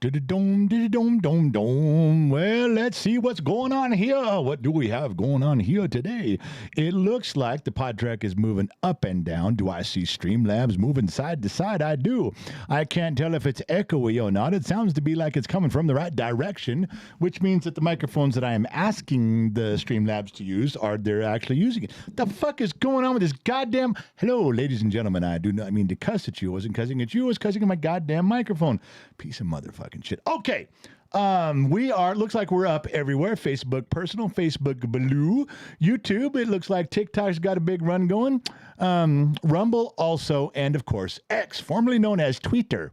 Dum dum dum dum. Well, let's see what's going on here. What do we have going on here today? It looks like the pod track is moving up and down. Do I see Streamlabs moving side to side? I do. I can't tell if it's echoey or not. It sounds to be like it's coming from the right direction, which means that the microphones that I am asking the Streamlabs to use are they're actually using it. The fuck is going on with this goddamn? Hello, ladies and gentlemen. I do not mean to cuss at you. I wasn't cussing at you. I was cussing at my goddamn microphone. Piece of motherfucking shit. Okay. Looks like we're up everywhere. Facebook personal, Facebook blue, YouTube. It looks like TikTok's got a big run going. Rumble also, and of course, X, formerly known as Twitter.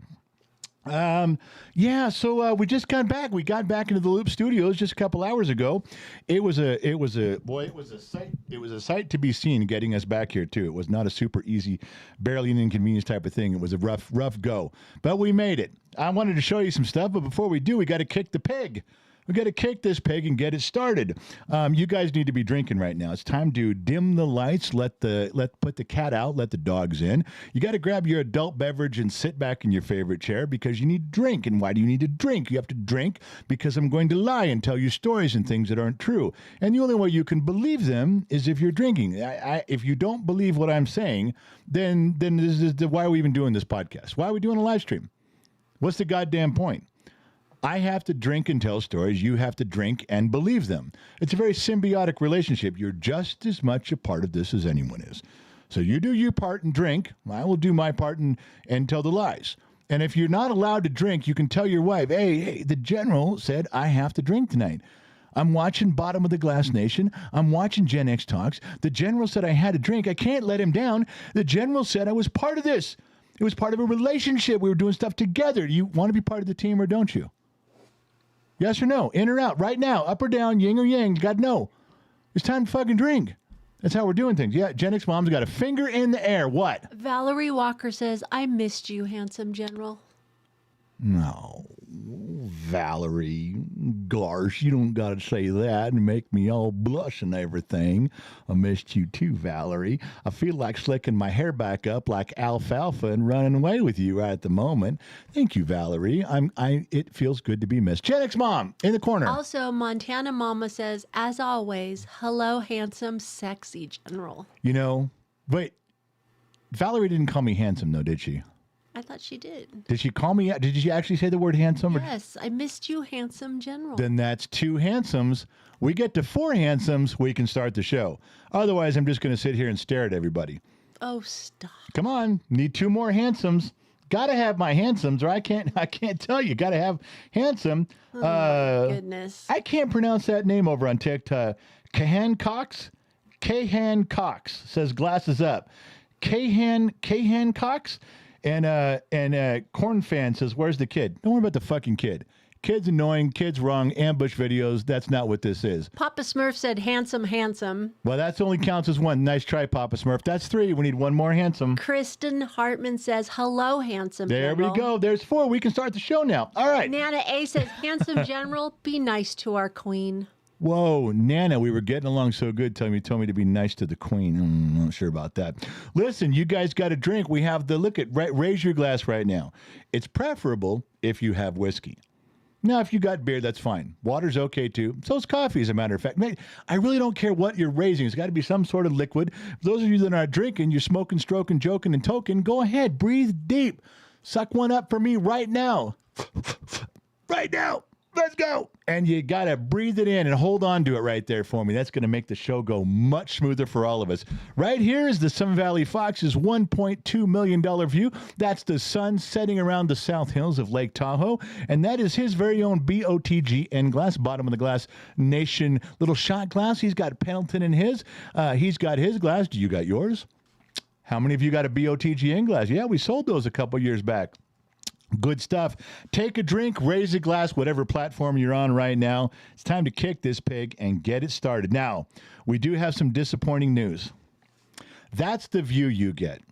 So we just got back. We got back into the Loop Studios just a couple hours ago. It was a sight to be seen getting us back here too. It was not a super easy, barely an inconvenience type of thing. It was a rough go, but we made it. I wanted to show you some stuff, but before we do, we got to kick the pig. We got to kick this pig and get it started. You guys need to be drinking right now. It's time to dim the lights, put the cat out, let the dogs in. You got to grab your adult beverage and sit back in your favorite chair because you need to drink. And why do you need to drink? You have to drink because I'm going to lie and tell you stories and things that aren't true. And the only way you can believe them is if you're drinking. If you don't believe what I'm saying, then why are we even doing this podcast? Why are we doing a live stream? What's the goddamn point? I have to drink and tell stories. You have to drink and believe them. It's a very symbiotic relationship. You're just as much a part of this as anyone is. So you do your part and drink. I will do my part and tell the lies. And if you're not allowed to drink, you can tell your wife, hey, the general said I have to drink tonight. I'm watching Bottom of the Glass Nation. I'm watching Gen X Talks. The general said I had to drink. I can't let him down. The general said I was part of this. It was part of a relationship. We were doing stuff together. You want to be part of the team or don't you? Yes or no? In or out? Right now? Up or down? Yin or yang? You got to know. It's time to fucking drink. That's how we're doing things. Yeah, Gen X Mom's got a finger in the air. What? Valerie Walker says, I missed you, handsome general. No, Valerie, gosh, you don't got to say that and make me all blush and everything. I missed you too, Valerie. I feel like slicking my hair back up like alfalfa and running away with you right at the moment. Thank you, Valerie. It feels good to be missed. Gen X Mom in the corner. Also, Montana Mama says, as always, hello, handsome, sexy general. You know, wait, Valerie didn't call me handsome, though, did she? I thought she did. Did she call me? Did she actually say the word handsome? Yes, I missed you, handsome general. Then that's 2 handsomes. We get to 4 handsomes, we can start the show. Otherwise, I'm just going to sit here and stare at everybody. Oh, stop. Come on. Need 2 more handsomes. Got to have my handsomes, or I can't tell you. Got to have handsome. Oh, my goodness. I can't pronounce that name over on TikTok. Kahan Cox? Kahan Cox says glasses up. Kahan Cox? And Corn Fan says, where's the kid? Don't worry about the fucking kid. Kid's annoying, kid's wrong, ambush videos. That's not what this is. Papa Smurf said, handsome, handsome. Well, that's only counts as 1. Nice try, Papa Smurf. That's 3. We need 1 more handsome. Kristen Hartman says, hello, handsome there general. We go. There's 4. We can start the show now. All right. Nana A says, handsome general, be nice to our queen. Whoa, Nana, we were getting along so good. Told me to be nice to the queen. I'm not sure about that. Listen, you guys got to drink. We have raise your glass right now. It's preferable if you have whiskey. Now, if you got beer, that's fine. Water's okay too. So is coffee, as a matter of fact. I really don't care what you're raising. It's got to be some sort of liquid. For those of you that are drinking, you're smoking, stroking, joking, and toking, go ahead. Breathe deep. Suck one up for me right now. Right now. Let's go. And you got to breathe it in and hold on to it right there for me. That's going to make the show go much smoother for all of us. Right here is the Sun Valley Fox's $1.2 million view. That's the sun setting around the South Hills of Lake Tahoe. And that is his very own BOTGN glass, Bottom of the Glass Nation little shot glass. He's got Pendleton in his. He's got his glass. Do you got yours? How many of you got a BOTGN glass? Yeah, we sold those a couple years back. Good stuff. Take a drink, raise a glass, whatever platform you're on right now. It's time to kick this pig and get it started. Now, we do have some disappointing news. That's the view you get.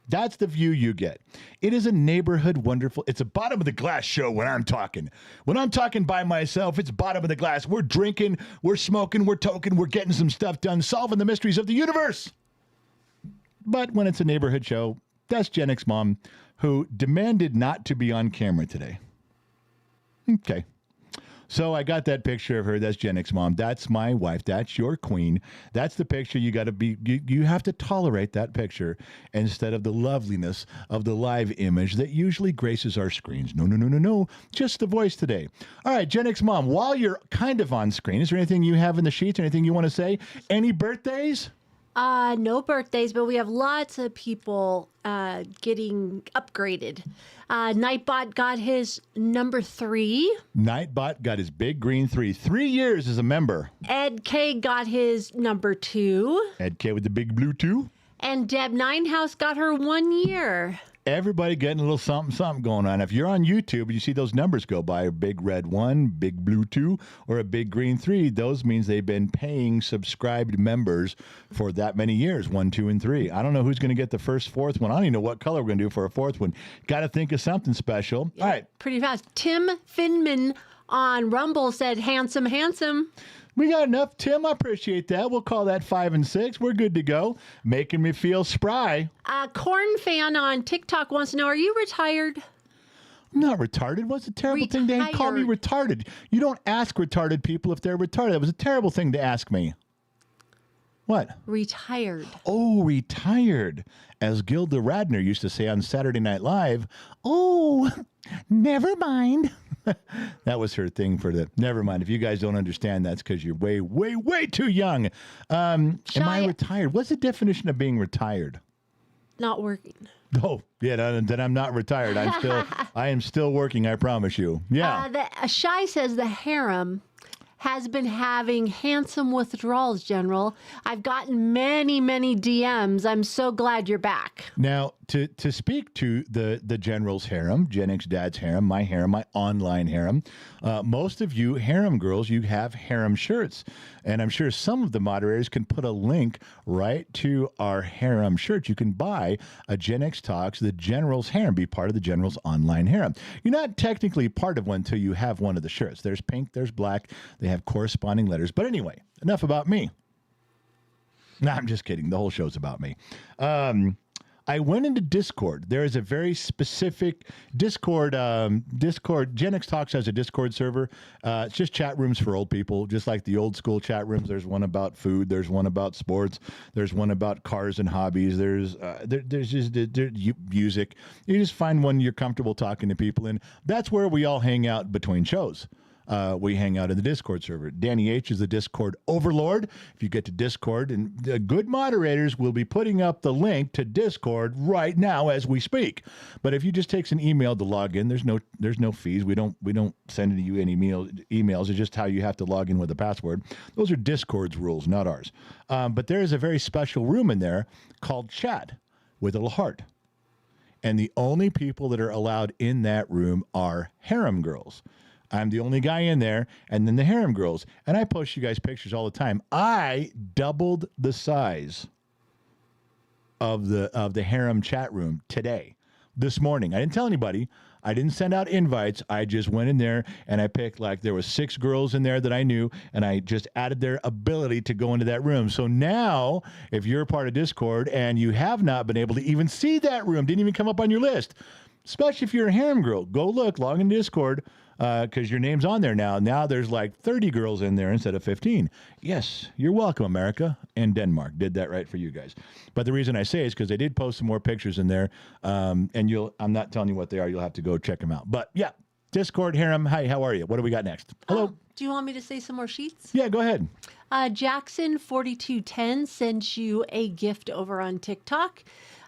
That's the view you get. It is a neighborhood wonderful. It's a bottom of the glass show when I'm talking. When I'm talking by myself, it's bottom of the glass. We're drinking, we're smoking, we're toking, we're getting some stuff done, solving the mysteries of the universe. But when it's a neighborhood show, that's Gen X Mom, who demanded not to be on camera today. Okay. So I got that picture of her. That's Gen X mom. That's my wife. That's your queen. That's the picture you got to be. You have to tolerate that picture instead of the loveliness of the live image that usually graces our screens. No, no, no, no, no. Just the voice today. All right, Gen X mom, while you're kind of on screen, is there anything you have in the sheets? Anything you want to say? Any birthdays? No birthdays, but we have lots of people getting upgraded. Nightbot got his number 3. Nightbot got his big green 3. 3 years as a member. Ed K got his number 2. Ed K with the big blue 2. And Deb Ninehouse got her 1 year. Everybody getting a little something going on. If you're on YouTube and you see those numbers go by, a big red 1, big blue 2, or a big green 3, those means they've been paying subscribed members for that many years, 1, 2, and 3. I don't know who's going to get the first, 4th one. I don't even know what color we're going to do for a 4th one. Got to think of something special. Yeah, all right. Pretty fast. Tim Finman on Rumble said, handsome, handsome. We got enough, Tim. I appreciate that. We'll call that 5 and 6. We're good to go. Making me feel spry. Corn fan on TikTok wants to know, are you retired? I'm not retarded. What's a terrible thing to call me retarded? You don't ask retarded people if they're retarded. That was a terrible thing to ask me. What? Retired. Oh, retired. As Gilda Radner used to say on Saturday Night Live, oh, never mind. That was her thing for the, never mind. If you guys don't understand, that's because you're way, way, way too young. Am I retired? What's the definition of being retired? Not working. Oh, yeah, then I'm not retired. I am still working, I promise you. Yeah. Shy says the harem has been having handsome withdrawals, General. I've gotten many, many DMs. I'm so glad you're back. Now, to speak to the General's harem, Gen X Dad's harem, my online harem, most of you harem girls, you have harem shirts. And I'm sure some of the moderators can put a link right to our harem shirts. You can buy a Gen X Talks, the General's harem, be part of the General's online harem. You're not technically part of one until you have one of the shirts. There's pink, there's black. They have corresponding letters. But anyway, enough about me. No, I'm just kidding. The whole show's about me. I went into Discord. There is a very specific Discord. Gen X Talks has a Discord server. It's just chat rooms for old people, just like the old school chat rooms. There's one about food. There's one about sports. There's one about cars and hobbies. There's just music. You just find one you're comfortable talking to people in. That's where we all hang out between shows. We hang out in the Discord server. Danny H is the Discord overlord. If you get to Discord, and the good moderators will be putting up the link to Discord right now as we speak. But if you just takes an email to log in, there's no fees. We don't send you any emails. It's just how you have to log in with a password. Those are Discord's rules, not ours. But there is a very special room in there called Chat with a little heart. And the only people that are allowed in that room are harem girls. I'm the only guy in there, and then the harem girls. And I post you guys pictures all the time. I doubled the size of the harem chat room today, this morning. I didn't tell anybody. I didn't send out invites. I just went in there and I picked, like, there was 6 girls in there that I knew, and I just added their ability to go into that room. So now, if you're a part of Discord and you have not been able to even see that room, didn't even come up on your list, especially if you're a harem girl, go look, log into Discord. Because your name's on there now. Now there's like 30 girls in there instead of 15. Yes, you're welcome, America and Denmark. Did that right for you guys. But the reason I say is because they did post some more pictures in there. And I'm not telling you what they are. You'll have to go check them out. But yeah, Discord, harem. Hi, how are you? What do we got next? Hello. Do you want me to say some more sheets? Yeah, go ahead. Jackson4210 sent you a gift over on TikTok.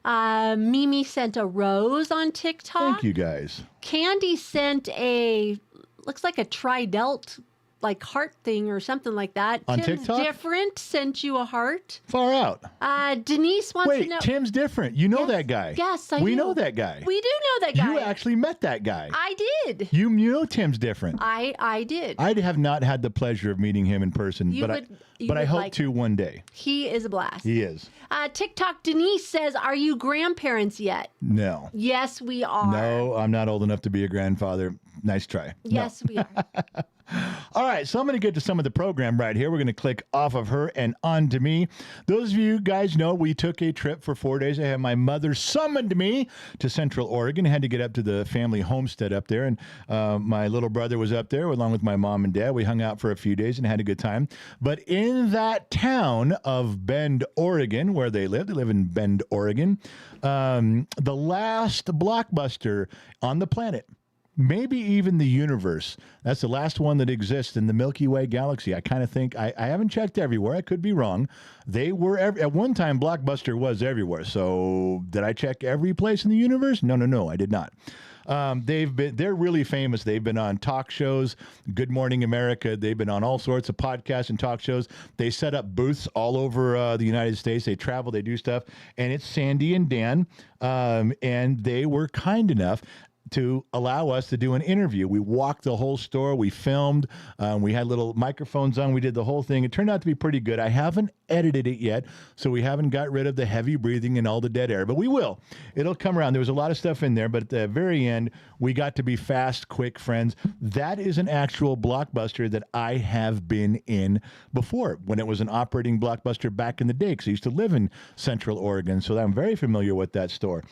Mimi sent a rose on TikTok. Thank you, guys. Candy sent looks like a tridelt, like heart thing or something like that. On Tim's TikTok? Different sent you a heart. Far out. Denise wants to know. Wait, Tim's Different. You know that guy. Yes, I do. We know that guy. We do know that guy. You actually met that guy. I did. You know Tim's Different. I did. I have not had the pleasure of meeting him in person, but I hope to one day. He is a blast. He is. TikTok Denise says, are you grandparents yet? No. Yes, we are. No, I'm not old enough to be a grandfather. Nice try. Yes, we are. All right, so I'm going to get to some of the program right here. We're going to click off of her and onto me. Those of you guys know we took a trip for 4 days. I had my mother summoned me to Central Oregon. I had to get up to the family homestead up there, and my little brother was up there along with my mom and dad. We hung out for a few days and had a good time. But in that town of Bend, Oregon, where they live in Bend, Oregon, the last Blockbuster on the planet, maybe even the universe. That's the last one that exists in the Milky Way galaxy. I kind of think, I haven't checked everywhere. I could be wrong. They were, at one time, Blockbuster was everywhere. So did I check every place in the universe? No, I did not. They're really famous. They've been on talk shows, Good Morning America. They've been on all sorts of podcasts and talk shows. They set up booths all over the United States. They travel, they do stuff. And it's Sandy and Dan. And they were kind enough to allow us to do an interview. We walked the whole store. We filmed. We had little microphones on. We did the whole thing. It turned out to be pretty good. I haven't edited it yet, so we haven't got rid of the heavy breathing and all the dead air, but we will. It'll come around. There was a lot of stuff in there, but at the very end, we got to be fast, quick friends. That is an actual Blockbuster that I have been in before, when it was an operating Blockbuster back in the day, because I used to live in Central Oregon, so I'm very familiar with that store.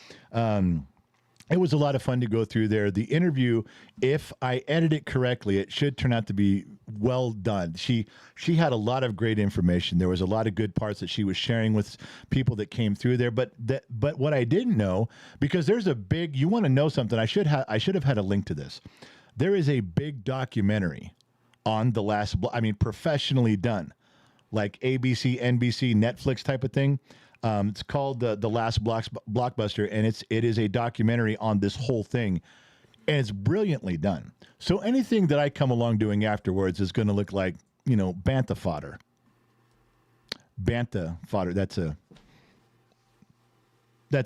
It was a lot of fun to go through there. The interview, if I edit it correctly, it should turn out to be well done. She had a lot of great information. There was a lot of good parts that she was sharing with people that came through there. But what I didn't know, because there's a big, you want to know something, I should have had a link to this. There is a big documentary on the last, professionally done, like ABC, NBC, Netflix type of thing. It's called the Last Blockbuster, and it is a documentary on this whole thing, and it's brilliantly done. So anything that I come along doing afterwards is going to look like, Bantha fodder. Bantha fodder. That's a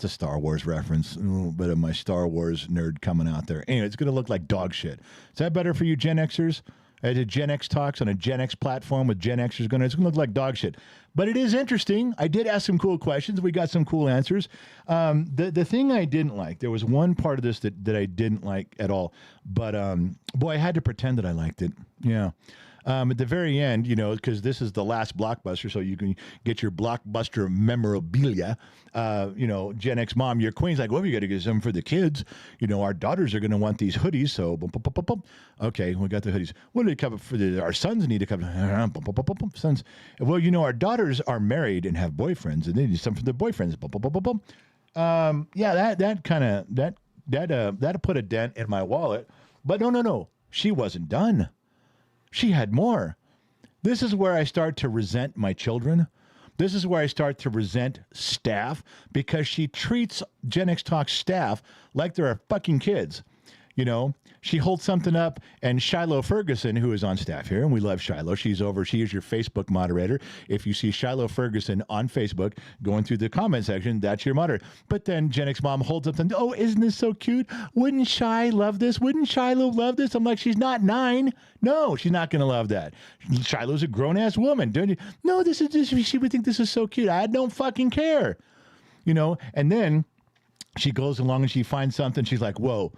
Star Wars reference. A little bit of my Star Wars nerd coming out there. Anyway, it's going to look like dog shit. Is that better for you Gen Xers? I did Gen X talks on a Gen X platform with Gen Xers it's going to look like dog shit. But it is interesting. I did ask some cool questions. We got some cool answers. The thing I didn't like, there was one part of this that I didn't like at all. But, boy, I had to pretend that I liked it. Yeah. At the very end, because this is the last Blockbuster, so you can get your Blockbuster memorabilia. Gen X mom, your queen's like, well, we got to get some for the kids. Our daughters are going to want these hoodies, so boom, boom, boom, boom, boom. Okay, we got the hoodies. What do they cover for our sons? Need to cover sons. Well, our daughters are married and have boyfriends, and they need some for their boyfriends. Boom, boom, boom, boom, boom. Yeah, that put a dent in my wallet. But no, she wasn't done. She had more. This is where I start to resent my children. This is where I start to resent staff, because she treats Gen X Talk staff like they're fucking kids. She holds something up, and Shiloh Ferguson, who is on staff here, and we love Shiloh. She is your Facebook moderator. If you see Shiloh Ferguson on Facebook going through the comment section, that's your moderator. But then Gen X Mom holds up and, oh, isn't this so cute? Wouldn't Shy love this? Wouldn't Shiloh love this? I'm like, she's not 9. No, she's not going to love that. Shiloh's a grown-ass woman. Don't you? No, she would think this is so cute. I don't fucking care. And then she goes along and she finds something. She's like, whoa.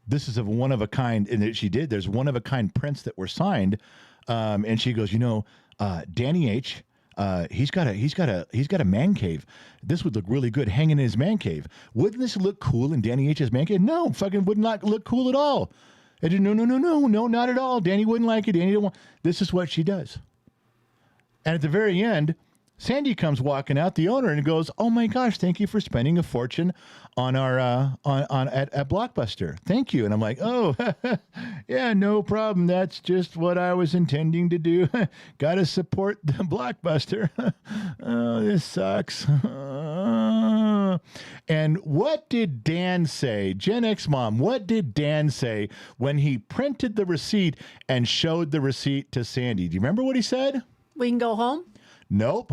This is a one of a kind, and she did. There's one of a kind prints that were signed, and she goes, Danny H. He's got a man cave. This would look really good hanging in his man cave. Wouldn't this look cool in Danny H's man cave? No, fucking would not look cool at all. I did no, not at all. Danny wouldn't like it. Danny didn't want. This is what she does. And at the very end, Sandy comes walking out, the owner, and goes, "Oh my gosh, thank you for spending a fortune on our at Blockbuster. Thank you." And I'm like, "Oh, yeah, no problem. That's just what I was intending to do. Got to support the Blockbuster." Oh, this sucks. And what did Dan say? Gen X Mom, what did Dan say when he printed the receipt and showed the receipt to Sandy? Do you remember what he said? We can go home? Nope.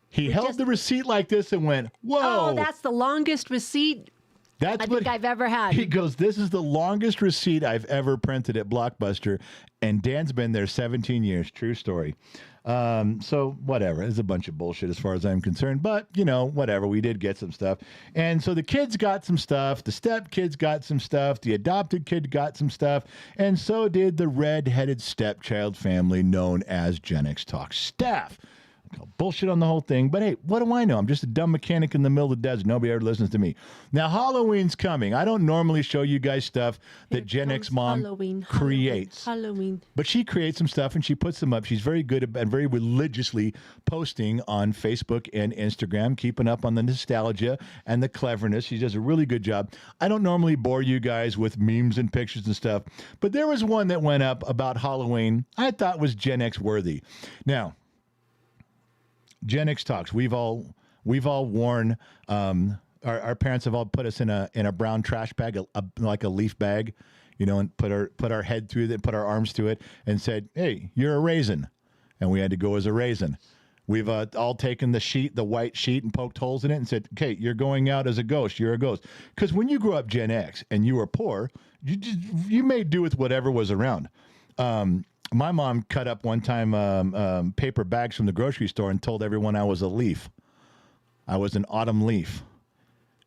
He held the receipt like this and went, "Whoa." Oh, that's the longest receipt That's I think I've ever had. He goes, this is the longest receipt I've ever printed at Blockbuster. And Dan's been there 17 years. True story. So whatever. It's a bunch of bullshit as far as I'm concerned. But, whatever. We did get some stuff. And so the kids got some stuff. The stepkids got some stuff. The adopted kid got some stuff. And so did the red-headed stepchild family known as Gen X Talk staff. Bullshit on the whole thing, but hey, what do I know? I'm just a dumb mechanic in the middle of the desert. Nobody ever listens to me. Now, Halloween's coming. I don't normally show you guys stuff that Gen X Mom creates. Halloween. But she creates some stuff and she puts them up. She's very good and very religiously posting on Facebook and Instagram, keeping up on the nostalgia and the cleverness. She does a really good job. I don't normally bore you guys with memes and pictures and stuff, but there was one that went up about Halloween I thought was Gen X worthy. Now, Gen X Talks. We've all worn. Our parents have all put us in a brown trash bag, like a leaf bag, and put our head through it, put our arms to it, and said, "Hey, you're a raisin," and we had to go as a raisin. We've all taken the white sheet, and poked holes in it, and said, "Okay, you're going out as a ghost. You're a ghost." Because when you grew up Gen X and you were poor, you made do with whatever was around. My mom cut up one time paper bags from the grocery store and told everyone I was a leaf. I was an autumn leaf.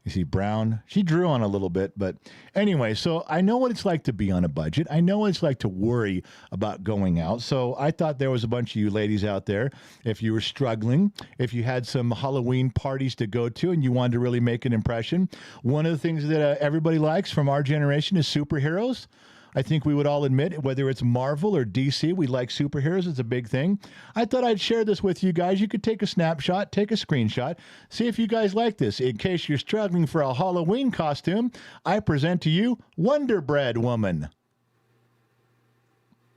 You see, brown. She drew on a little bit, but anyway, so I know what it's like to be on a budget. I know what it's like to worry about going out. So I thought there was a bunch of you ladies out there. If you were struggling, if you had some Halloween parties to go to and you wanted to really make an impression, one of the things that everybody likes from our generation is superheroes. I think we would all admit, whether it's Marvel or DC, we like superheroes. It's a big thing. I thought I'd share this with you guys. You could take a snapshot, take a screenshot, see if you guys like this. In case you're struggling for a Halloween costume, I present to you Wonder Bread Woman.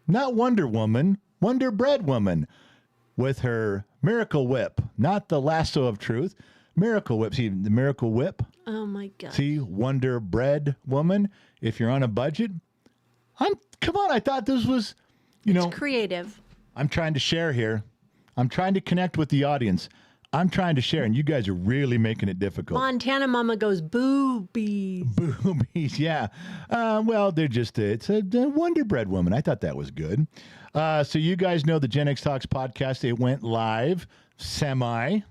Not Wonder Woman, Wonder Bread Woman with her Miracle Whip, not the lasso of truth. Miracle Whip. See, the Miracle Whip. Oh, my God. See, Wonder Bread Woman. If you're on a budget, come on, I thought this was, It's creative. I'm trying to share here. I'm trying to connect with the audience. I'm trying to share, and you guys are really making it difficult. Montana Mama goes, boobies. Boobies, yeah. Well, they're just, it's a Wonder Bread Woman. I thought that was good. So you guys know the Gen X Talks podcast. It went live, semi-live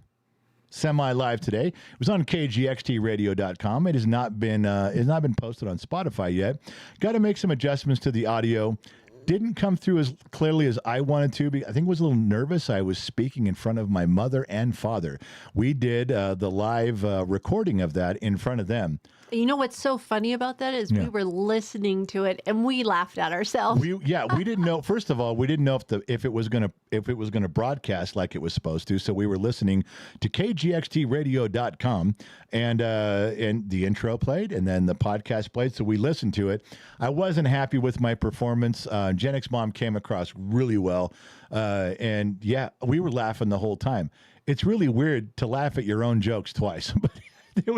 today. It was on kgxtradio.com. It has not been posted on Spotify yet. Got to make some adjustments to the audio. Didn't come through as clearly as I wanted to. I think I was a little nervous. I was speaking in front of my mother and father. We did the live recording of that in front of them. You know what's so funny about that is we were listening to it and we laughed at ourselves. We didn't know. First of all, we didn't know if it was gonna broadcast like it was supposed to. So we were listening to kgxtradio.com and the intro played and then the podcast played. So we listened to it. I wasn't happy with my performance. Gen X Mom came across really well, and yeah, we were laughing the whole time. It's really weird to laugh at your own jokes twice, but. It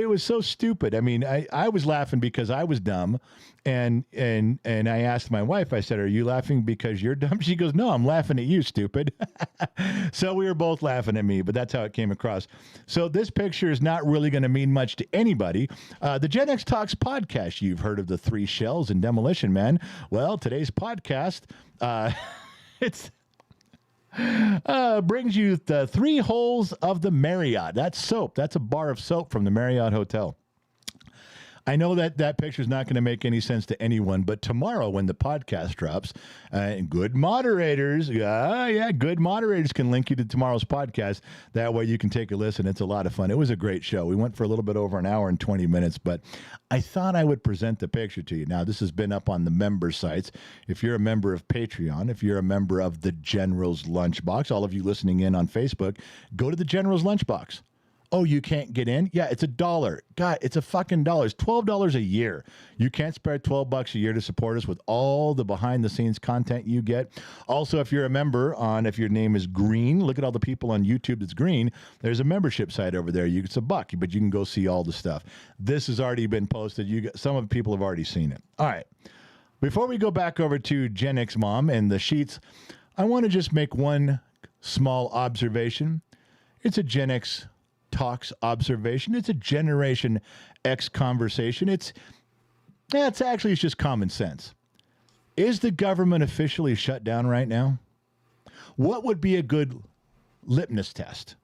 was so stupid. I mean, I was laughing because I was dumb, and I asked my wife. I said, "Are you laughing because you're dumb?" She goes, "No, I'm laughing at you, stupid." So we were both laughing at me, but that's how it came across. So this picture is not really going to mean much to anybody. The Gen X Talks podcast. You've heard of the 3 shells and Demolition Man. Well, today's podcast, brings you the 3 holes of the Marriott. That's soap. That's a bar of soap from the Marriott Hotel. I know that picture is not going to make any sense to anyone, but tomorrow when the podcast drops, good moderators can link you to tomorrow's podcast. That way you can take a listen. It's a lot of fun. It was a great show. We went for a little bit over an hour and 20 minutes, but I thought I would present the picture to you. Now, this has been up on the member sites. If you're a member of Patreon, if you're a member of the General's Lunchbox, all of you listening in on Facebook, go to the General's Lunchbox. Oh, you can't get in? Yeah, it's $1. God, it's a fucking dollar. It's $12 a year. You can't spare $12 a year to support us with all the behind-the-scenes content you get. Also, if you're a member if your name is green, look at all the people on YouTube that's green. There's a membership site over there. It's $1, but you can go see all the stuff. This has already been posted. Some of the people have already seen it. All right. Before we go back over to Gen X Mom and the sheets, I want to just make one small observation. It's a Gen X Talks observation. It's a Generation X conversation. It's just common sense. Is the government officially shut down right now? What would be a good litmus test?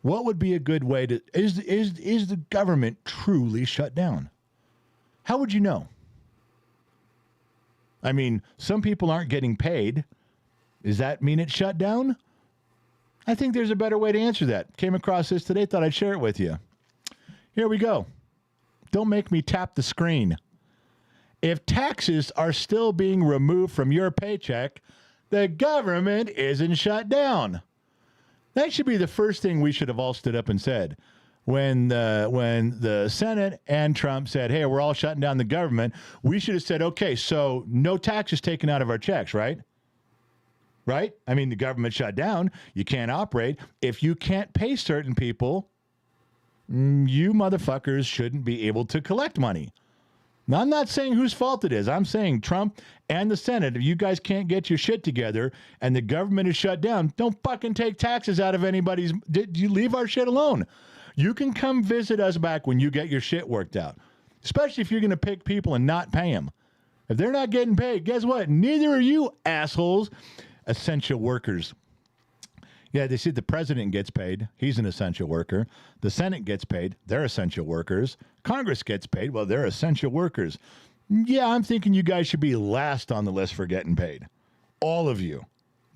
What would be a good way to is the government truly shut down? How would you know? I mean, some people aren't getting paid. Does that mean it's shut down? I think there's a better way to answer that. Came across this today, thought I'd share it with you. Here we go. Don't make me tap the screen. If taxes are still being removed from your paycheck, the government isn't shut down. That should be the first thing we should have all stood up and said. When the Senate and Trump said, hey, we're all shutting down the government, we should have said, okay, so no taxes taken out of our checks, right? Right? I mean, the government shut down. You can't operate. If you can't pay certain people, you motherfuckers shouldn't be able to collect money. Now, I'm not saying whose fault it is. I'm saying Trump and the Senate, if you guys can't get your shit together and the government is shut down, don't fucking take taxes out of anybody's. You leave our shit alone. You can come visit us back when you get your shit worked out, especially if you're going to pick people and not pay them. If they're not getting paid, guess what? Neither are you, assholes. Essential workers. Yeah, they said the president gets paid. He's an essential worker. The Senate gets paid. They're essential workers. Congress gets paid. Well, they're essential workers. Yeah, I'm thinking you guys should be last on the list for getting paid. All of you.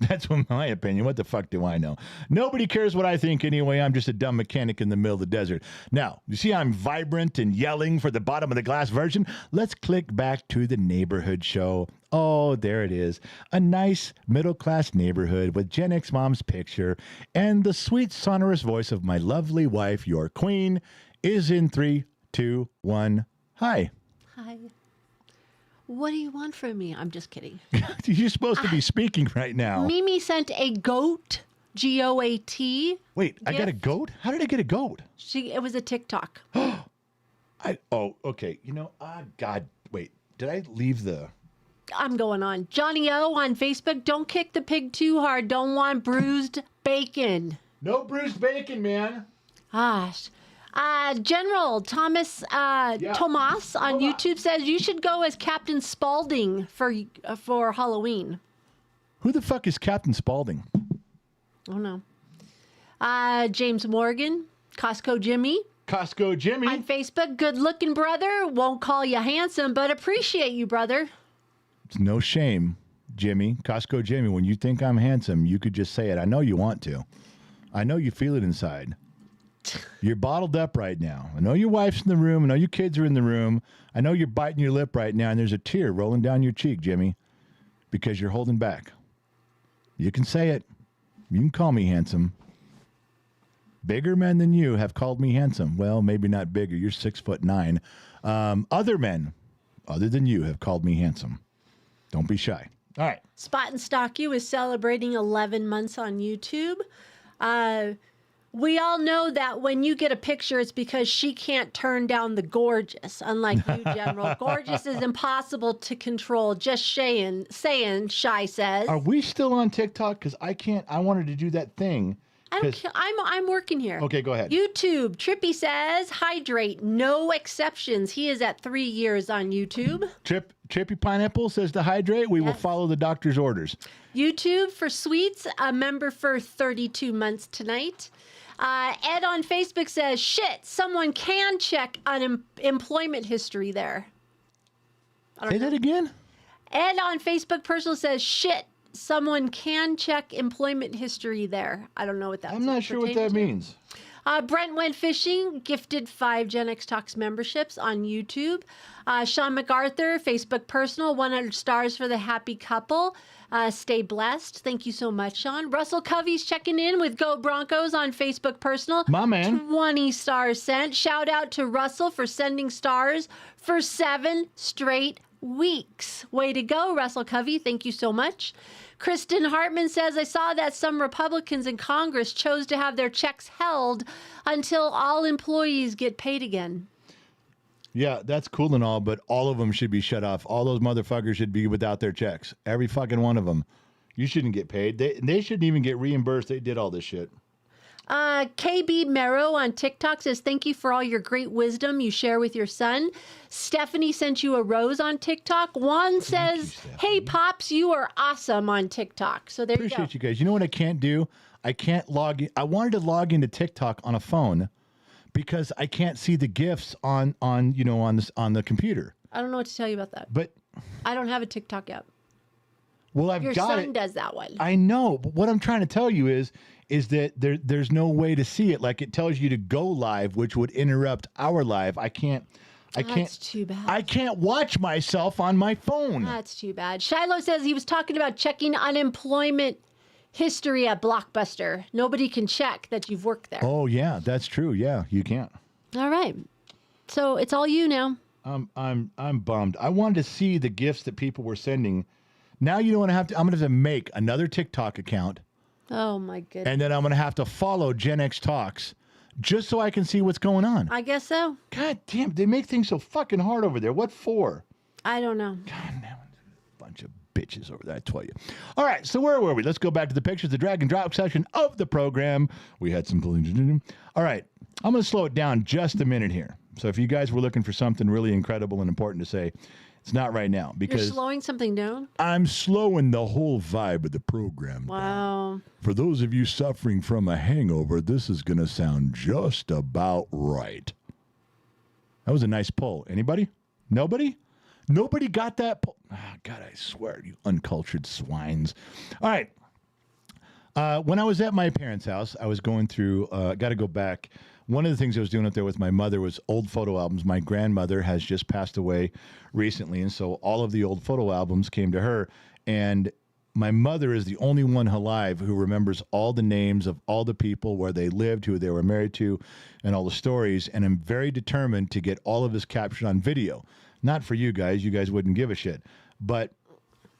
That's my opinion. What the fuck do I know? Nobody cares what I think anyway. I'm just a dumb mechanic in the middle of the desert. Now, you see I'm vibrant and yelling for the bottom of the glass version? Let's click back to the neighborhood show. Oh, there it is. A nice middle-class neighborhood with Gen X mom's picture and the sweet sonorous voice of my lovely wife, your queen, is in 3, 2, 1. Hi. Hi. What do you want from me? I'm just kidding. You're supposed to be speaking right now. Mimi sent a goat, G-O-A-T. Wait, I got a goat? How did I get a goat? It was a TikTok. Okay. God, wait. Did I leave the... I'm going on. Johnny O on Facebook. Don't kick the pig too hard. Don't want bruised bacon. No bruised bacon, man. Gosh. General Thomas Tomas on YouTube says you should go as Captain Spaulding for Halloween. Who the fuck is Captain Spaulding? Oh, no. James Morgan, Costco Jimmy. Costco Jimmy. On Facebook, good looking brother. Won't call you handsome, but appreciate you, brother. It's no shame, Jimmy. Costco Jimmy, when you think I'm handsome, you could just say it. I know you want to. I know you feel it inside. You're bottled up right now. I know your wife's in the room. I know your kids are in the room. I know you're biting your lip right now, and there's a tear rolling down your cheek, Jimmy, because you're holding back. You can say it. You can call me handsome. Bigger men than you have called me handsome. Well, maybe not bigger. You're 6'9". Other men, other than you, have called me handsome. Don't be shy. All right. Spot and Stock You is celebrating 11 months on YouTube. We all know that when you get a picture, it's because she can't turn down the gorgeous, unlike you, General. Gorgeous is impossible to control. Just saying, Shy says. Are we still on TikTok? Because I can't. I wanted to do that thing. I'm working here. Okay, go ahead. YouTube. Trippy says, hydrate, no exceptions. He is at 3 years on YouTube. Trippy Pineapple says to hydrate. We will follow the doctor's orders. YouTube for Sweets, a member for 32 months tonight. Ed on Facebook says, shit, someone can check unemployment history there. Say that again? Ed on Facebook personal says, shit, someone can check employment history there. I don't know what that I'm not sure what that means. Brent went fishing, gifted 5 Gen X Talks memberships on YouTube. Sean MacArthur, Facebook personal, 100 stars for the happy couple. Stay blessed. Thank you so much, Sean. Russell Covey's checking in with Go Broncos on Facebook personal. My man. 20 stars sent. Shout out to Russell for sending stars for 7 straight weeks. Way to go, Russell Covey. Thank you so much. Kristen Hartman says, I saw that some Republicans in Congress chose to have their checks held until all employees get paid again. Yeah, that's cool and all, but all of them should be shut off. All those motherfuckers should be without their checks. Every fucking one of them. You shouldn't get paid. They shouldn't even get reimbursed. They did all this shit. KB Merrow on TikTok says, thank you for all your great wisdom you share with your son. Stephanie sent you a rose on TikTok. Juan says, hey, Pops, you are awesome on TikTok. So there you go. Appreciate you guys. You know what I can't do? I can't log in. I wanted to log into TikTok on a phone because I can't see the GIFs on the computer. I don't know what to tell you about that. But I don't have a TikTok app. well, I've Your got son it. does that one. I know, but what I'm trying to tell you is that there's no way to see it. Like it tells you to go live, which would interrupt our live. I can't. That's too bad. I can't watch myself on my phone. That's too bad. Shiloh says he was talking about checking unemployment history at Blockbuster. Nobody can check that you've worked there. Oh yeah, that's true. Yeah, you can't. All right. So it's all you now. I'm bummed. I wanted to see the gifts that people were sending. Now you know what I'm gonna have to make another TikTok account. Oh my goodness. And then I'm gonna have to follow Gen X Talks just so I can see what's going on. I guess so. God damn, they make things so fucking hard over there. What for? I don't know. God, now a bunch of bitches over there, I tell you. All right, so where were we? Let's go back to the pictures, the drag and drop session of the program. We had some. All right, I'm going to slow it down just a minute here. So if you guys were looking for something really incredible and important to say, it's not right now because You're slowing something down? I'm slowing the whole vibe of the program down. Wow. For those of you suffering from a hangover, this is going to sound just about right. That was a nice pull. Anybody? Nobody? Nobody got that pull? Oh, God, I swear, you uncultured swines. All right. When I was at my parents' house, I was going through, got to go back. One of the things I was doing up there with my mother was old photo albums. My grandmother has just passed away recently, and so all of the old photo albums came to her. And my mother is the only one alive who remembers all the names of all the people, where they lived, who they were married to, and all the stories. And I'm very determined to get all of this captured on video. Not for you guys. You guys wouldn't give a shit. But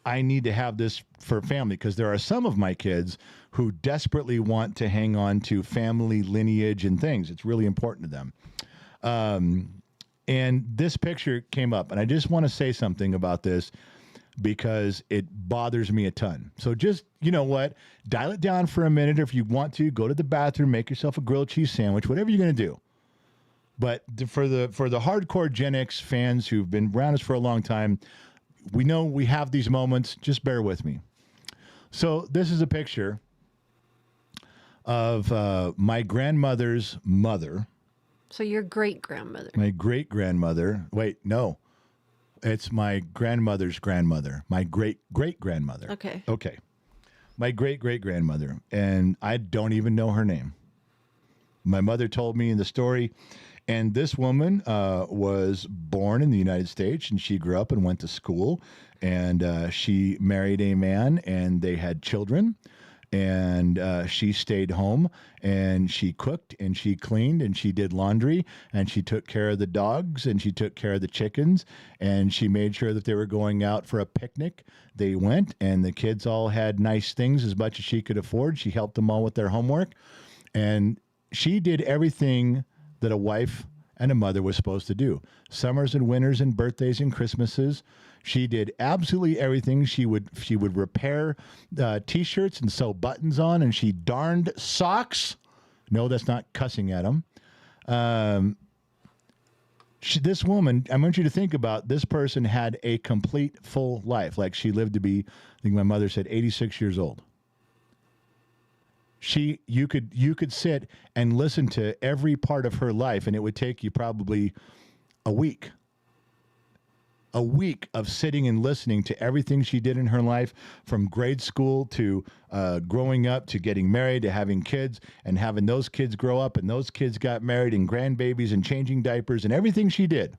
I need to have this for family because there are some of my kids who desperately want to hang on to family lineage and things. It's really important to them. And this picture came up, and I just want to say something about this because it bothers me a ton. So just, you know what, dial it down for a minute, or if you want to, go to the bathroom, make yourself a grilled cheese sandwich, whatever you're going to do. But for the hardcore Gen X fans who've been around us for a long time, we know we have these moments. Just bear with me. So this is a picture of my grandmother's mother. So your great-grandmother. My great-grandmother. Wait, no. It's my grandmother's grandmother. My great-great-grandmother. Okay. Okay. My great-great-grandmother. And I don't even know her name. My mother told me in the story. And this woman was born in the United States, and she grew up and went to school. And she married a man, and they had children. And she stayed home, and she cooked, and she cleaned, and she did laundry, and she took care of the dogs, and she took care of the chickens, and she made sure that they were going out for a picnic. They went, and the kids all had nice things as much as she could afford. She helped them all with their homework, and she did everything that a wife and a mother was supposed to do. Summers and winters and birthdays and Christmases. She did absolutely everything. She would repair T-shirts and sew buttons on, and she darned socks. No, that's not cussing at them. This woman, I want you to think about, this person had a complete full life. Like she lived to be, I think my mother said, 86 years old. You could sit and listen to every part of her life, and it would take you probably a week of sitting and listening to everything she did in her life, from grade school to growing up to getting married to having kids and having those kids grow up, and those kids got married and grandbabies and changing diapers and everything she did.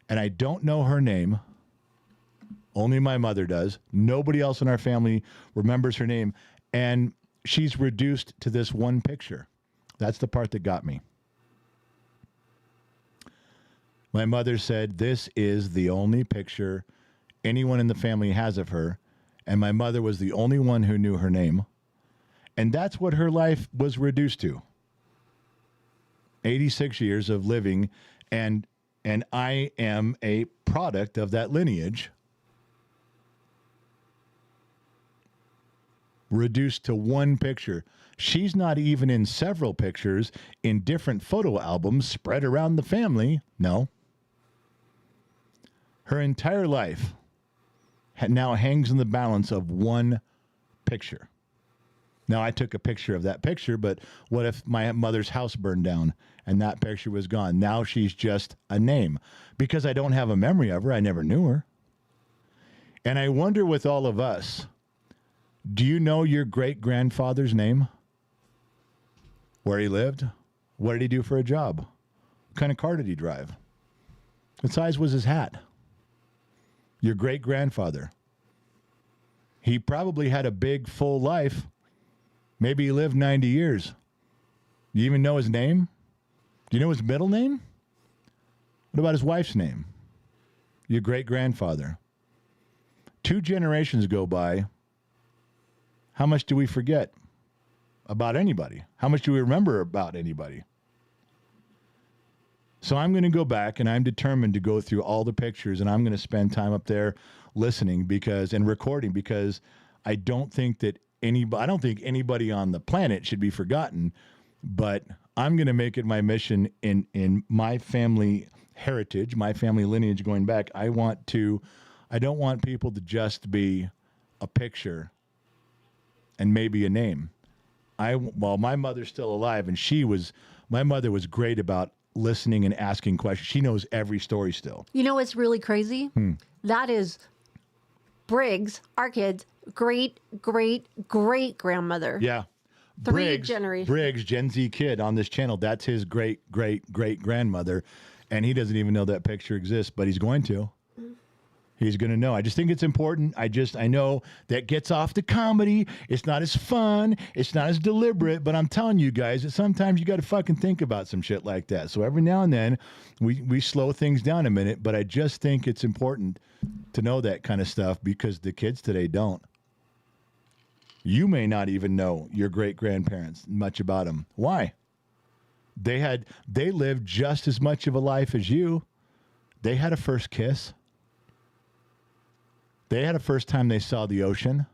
And I don't know her name. Only my mother does. Nobody else in our family remembers her name. And she's reduced to this one picture. That's the part that got me. My mother said, this is the only picture anyone in the family has of her. And my mother was the only one who knew her name. And that's what her life was reduced to. 86 years of living. And I am a product of that lineage. reduced to one picture. She's not even in several pictures in different photo albums spread around the family. No. Her entire life now hangs in the balance of one picture. Now, I took a picture of that picture, but what if my mother's house burned down and that picture was gone? Now she's just a name. Because I don't have a memory of her, I never knew her. And I wonder with all of us, do you know your great-grandfather's name? Where he lived? What did he do for a job? What kind of car did he drive? What size was his hat? Your great-grandfather. He probably had a big, full life. Maybe he lived 90 years. Do you even know his name? Do you know his middle name? What about his wife's name? Your great-grandfather. 2 generations go by. How much do we forget about anybody? How much do we remember about anybody? So I'm going to go back, and I'm determined to go through all the pictures, and I'm going to spend time up there listening and recording, because I don't think anybody on the planet should be forgotten. But I'm going to make it my mission in my family heritage, my family lineage going back. I don't want people to just be a picture and maybe a name. While my mother's still alive, and my mother was great about listening and asking questions. She knows every story still. You know what's really crazy? That is Briggs, our kid's great grandmother. Yeah. 3 generations. Briggs, Gen Z kid on this channel, that's his great grandmother, and he doesn't even know that picture exists, but he's going to. He's going to know. I just think it's important. I know that gets off the comedy. It's not as fun. It's not as deliberate. But I'm telling you guys that sometimes you got to fucking think about some shit like that. So every now and then we slow things down a minute. But I just think it's important to know that kind of stuff, because the kids today don't. You may not even know your great-grandparents, much about them. Why? They lived just as much of a life as you. They had a first kiss. They had a first time they saw the ocean.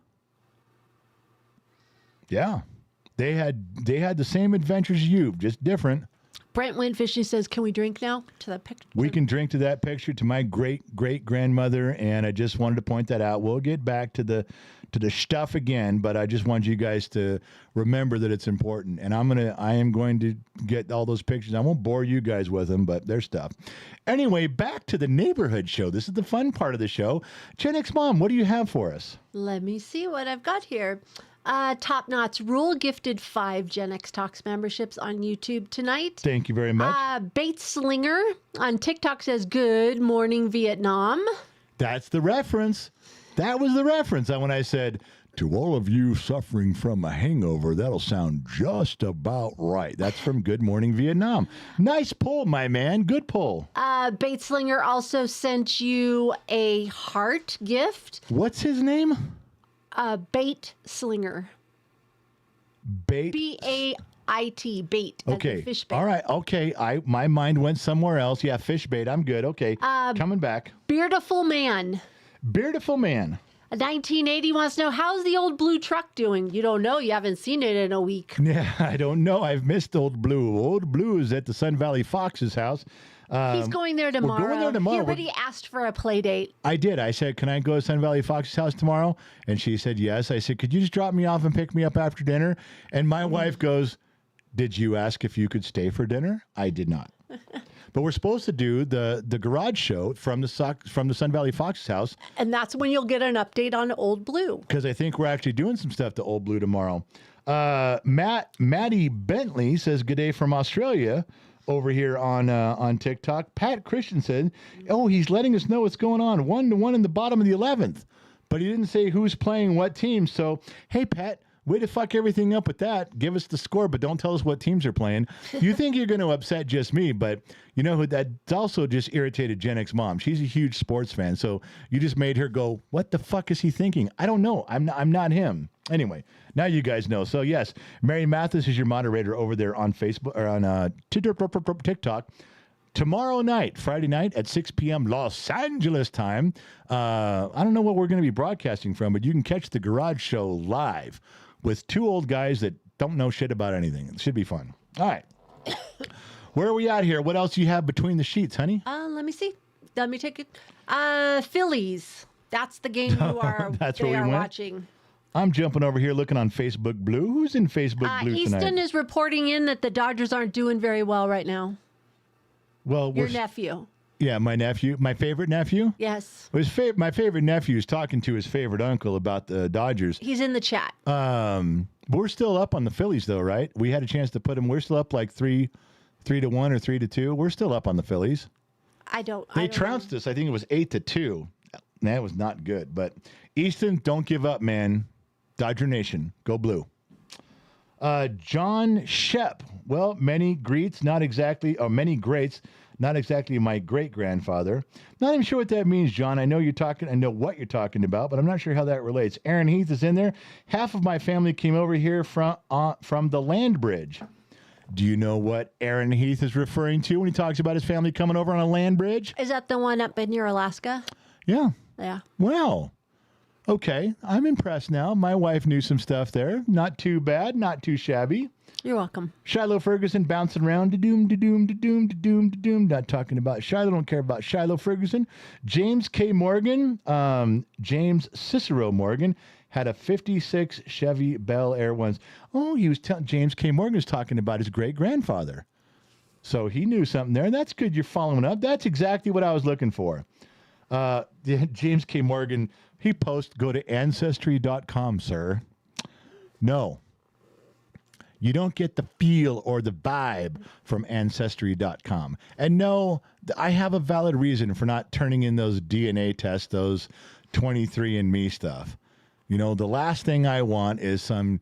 Yeah. They had the same adventures as you, just different. Brent went fishing, says, can we drink now to that picture? We can drink to that picture, to my great-grandmother, and I just wanted to point that out. We'll get back to the stuff again, but I just want you guys to remember that it's important. And I am going to get all those pictures. I won't bore you guys with them, but they're stuff. Anyway, back to the neighborhood show. This is the fun part of the show. Gen X Mom, what do you have for us? Let me see what I've got here. Top Knots Rule gifted 5 Gen X Talks memberships on YouTube tonight. Thank you very much. Bait Slinger on TikTok says, good morning, Vietnam. That's the reference. That was the reference. When I said, to all of you suffering from a hangover, that'll sound just about right. That's from Good Morning Vietnam. Nice pull, my man. Good pull. Bait Slinger also sent you a heart gift. What's his name? Bait Slinger. Bait? B-A-I-T. Bait. Okay. Fish bait. All right. Okay. My mind went somewhere else. Yeah, fish bait. I'm good. Okay. Coming back. Beardiful Man. Beardiful Man. 1980 wants to know, how's the old blue truck doing? You don't know. You haven't seen it in a week. Yeah, I don't know. I've missed Old Blue. Old Blue is at the Sun Valley Fox's house. He's going there tomorrow. We're going there tomorrow. He already asked for a play date. I did. I said, can I go to Sun Valley Fox's house tomorrow? And she said, yes. I said, could you just drop me off and pick me up after dinner? And my wife goes, did you ask if you could stay for dinner? I did not. But we're supposed to do the garage show from the Sun Valley Fox's house. And that's when you'll get an update on Old Blue. Because I think we're actually doing some stuff to Old Blue tomorrow. Maddie Bentley says, good day from Australia over here on TikTok. Pat Christensen, he's letting us know what's going on. 1-1 in the bottom of the 11th. But he didn't say who's playing what team. So, hey, Pat. Way to fuck everything up with that. Give us the score, but don't tell us what teams are playing. You think you're going to upset just me, but you know who that's also just irritated Gen X Mom. She's a huge sports fan, so you just made her go, what the fuck is he thinking? I don't know. I'm not him. Anyway, now you guys know. So yes, Mary Mathis is your moderator over there on Facebook or on TikTok. Tomorrow night, Friday night at 6 p.m. Los Angeles time. I don't know what we're going to be broadcasting from, but you can catch the Garage Show live with two old guys that don't know shit about anything. It should be fun. All right. Where are we at here? What else do you have between the sheets, honey? Let me see. Let me take it. Phillies. That's the game you are. That's they where we are went? watching. I'm jumping over here looking on Facebook Blue. Who's in Facebook Blue Easton tonight? is reporting in that the Dodgers aren't doing very well right now. Well, Your nephew. Yeah, my nephew, my favorite nephew. Yes. My favorite nephew is talking to his favorite uncle about the Dodgers. He's in the chat. We're still up on the Phillies, though, right? We had a chance to put them. We're still up like 3-1 or 3-2. We're still up on the Phillies. They trounced us. I think it was 8-2. That was not good. But Easton, don't give up, man. Dodger Nation, go blue. John Shep. Well, many greats, not exactly, or many greats, not exactly my great-grandfather. Not even sure what that means, John. I know what you're talking about, but I'm not sure how that relates. Aaron Heath is in there. Half of my family came over here from the land bridge. Do you know what Aaron Heath is referring to when he talks about his family coming over on a land bridge? Is that the one up in near Alaska? Yeah. Yeah. Well, okay. I'm impressed now. My wife knew some stuff there. Not too bad. Not too shabby. You're welcome. Shiloh Ferguson bouncing around. Da-doom, da-doom, da-doom, da-doom, da-doom. Not talking about Shiloh. Don't care about Shiloh Ferguson. James K. Morgan. James Cicero Morgan had a 56 Chevy Bel Air once. Oh, James K. Morgan was talking about his great-grandfather. So he knew something there. That's good. You're following up. That's exactly what I was looking for. James K. Morgan, he posts, go to Ancestry.com, sir. No. You don't get the feel or the vibe from Ancestry.com. And no, I have a valid reason for not turning in those DNA tests, those 23andMe stuff. You know, the last thing I want is some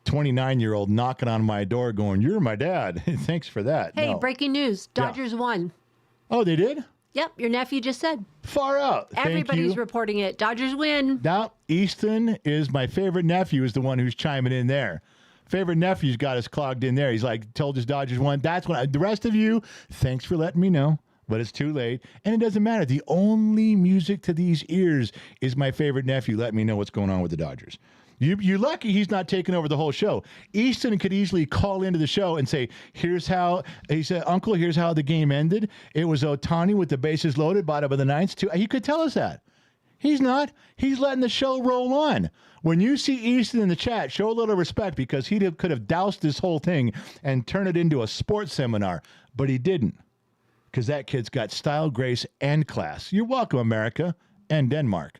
29-year-old knocking on my door going, "You're my dad." Thanks for that. Hey, No. breaking news. Dodgers won. Oh, they did? Yep, your nephew just said. Far out. Everybody's Thank you. reporting it. Dodgers win. Now, Easton is my favorite nephew, is the one who's chiming in there. Favorite nephew's got us clogged in there. He's like, told his Dodgers won. That's when the rest of you, thanks for letting me know, but it's too late. And it doesn't matter. The only music to these ears is my favorite nephew letting me know what's going on with the Dodgers. You're lucky he's not taking over the whole show. Easton could easily call into the show and say, he said, "Uncle, here's how the game ended. It was Ohtani with the bases loaded, bottom of the ninth." He could tell us that. He's not. He's letting the show roll on. When you see Easton in the chat, show a little respect, because he could have doused this whole thing and turned it into a sports seminar, but he didn't, because that kid's got style, grace, and class. You're welcome, America and Denmark.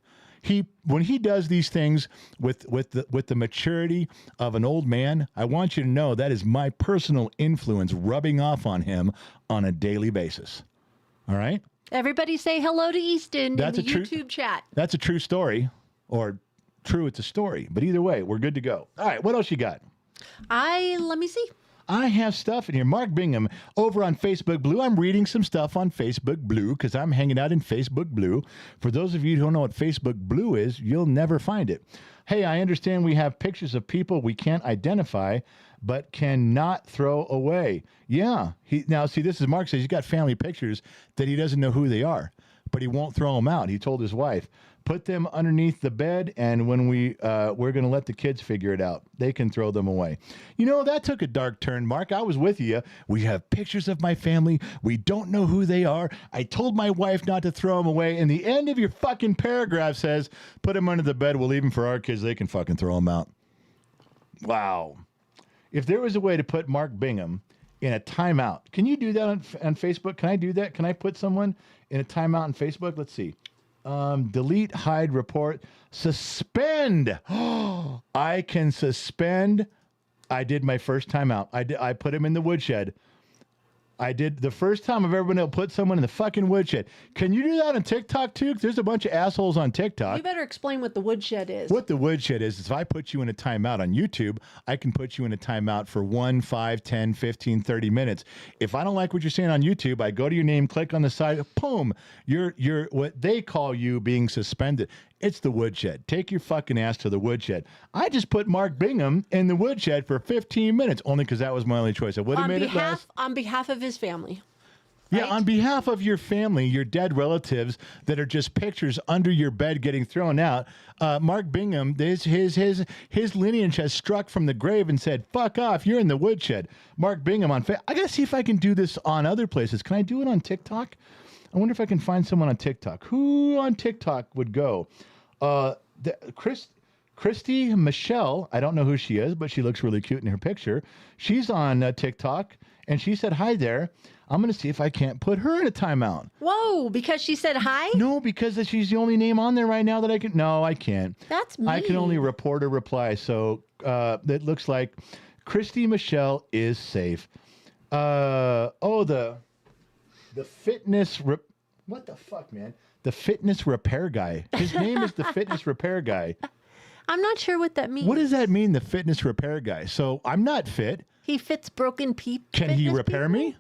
When he does these things with the maturity of an old man, I want you to know that is my personal influence rubbing off on him on a daily basis. All right? Everybody say hello to Easton in the YouTube chat. That's a true story, or true, it's a story. But either way, we're good to go. All right, what else you got? Let me see. I have stuff in here. Mark Bingham over on Facebook Blue. I'm reading some stuff on Facebook Blue because I'm hanging out in Facebook Blue. For those of you who don't know what Facebook Blue is, you'll never find it. Hey, I understand we have pictures of people we can't identify but cannot throw away. Yeah. Now, see, this is Mark says he's got family pictures that he doesn't know who they are, but he won't throw them out. He told his wife, put them underneath the bed, and when we're going to let the kids figure it out. They can throw them away. You know, that took a dark turn, Mark. I was with you. We have pictures of my family. We don't know who they are. I told my wife not to throw them away, and the end of your fucking paragraph says, put them under the bed. We'll leave them for our kids. They can fucking throw them out. Wow. If there was a way to put Mark Bingham in a timeout, can you do that on Facebook? Can I do that? Can I put someone in a timeout on Facebook? Let's see. Delete, hide, report, suspend. I can suspend. I did my first timeout. I put him in the woodshed. I did the first time I've ever been able to put someone in the fucking woodshed. Can you do that on TikTok too? 'Cause there's a bunch of assholes on TikTok. You better explain what the woodshed is. What the woodshed is if I put you in a timeout on YouTube, I can put you in a timeout for 1, 5, 10, 15, 30 minutes. If I don't like what you're saying on YouTube, I go to your name, click on the side, boom, you're what they call you being suspended. It's the woodshed. Take your fucking ass to the woodshed. I just put Mark Bingham in the woodshed for 15 minutes, only because that was my only choice. I would have made it less. On behalf of his family. Yeah, right? on behalf of your family, your dead relatives that are just pictures under your bed getting thrown out, Mark Bingham, his lineage has struck from the grave and said, "Fuck off, you're in the woodshed." Mark Bingham I gotta see if I can do this on other places. Can I do it on TikTok? I wonder if I can find someone on TikTok. Who on TikTok would go? Christy Michelle, I don't know who she is, but she looks really cute in her picture. She's on TikTok, and she said, "Hi there. I'm going to see if I can't put her in a timeout." Whoa, because she said hi? No, because she's the only name on there right now that I can. No, I can't. That's me. I can only report a reply. So it looks like Christy Michelle is safe. The fitness. What the fuck, man? The fitness repair guy. His name is the fitness repair guy. I'm not sure what that means. What does that mean, the fitness repair guy? So I'm not fit. He fits broken people. Can he repair me?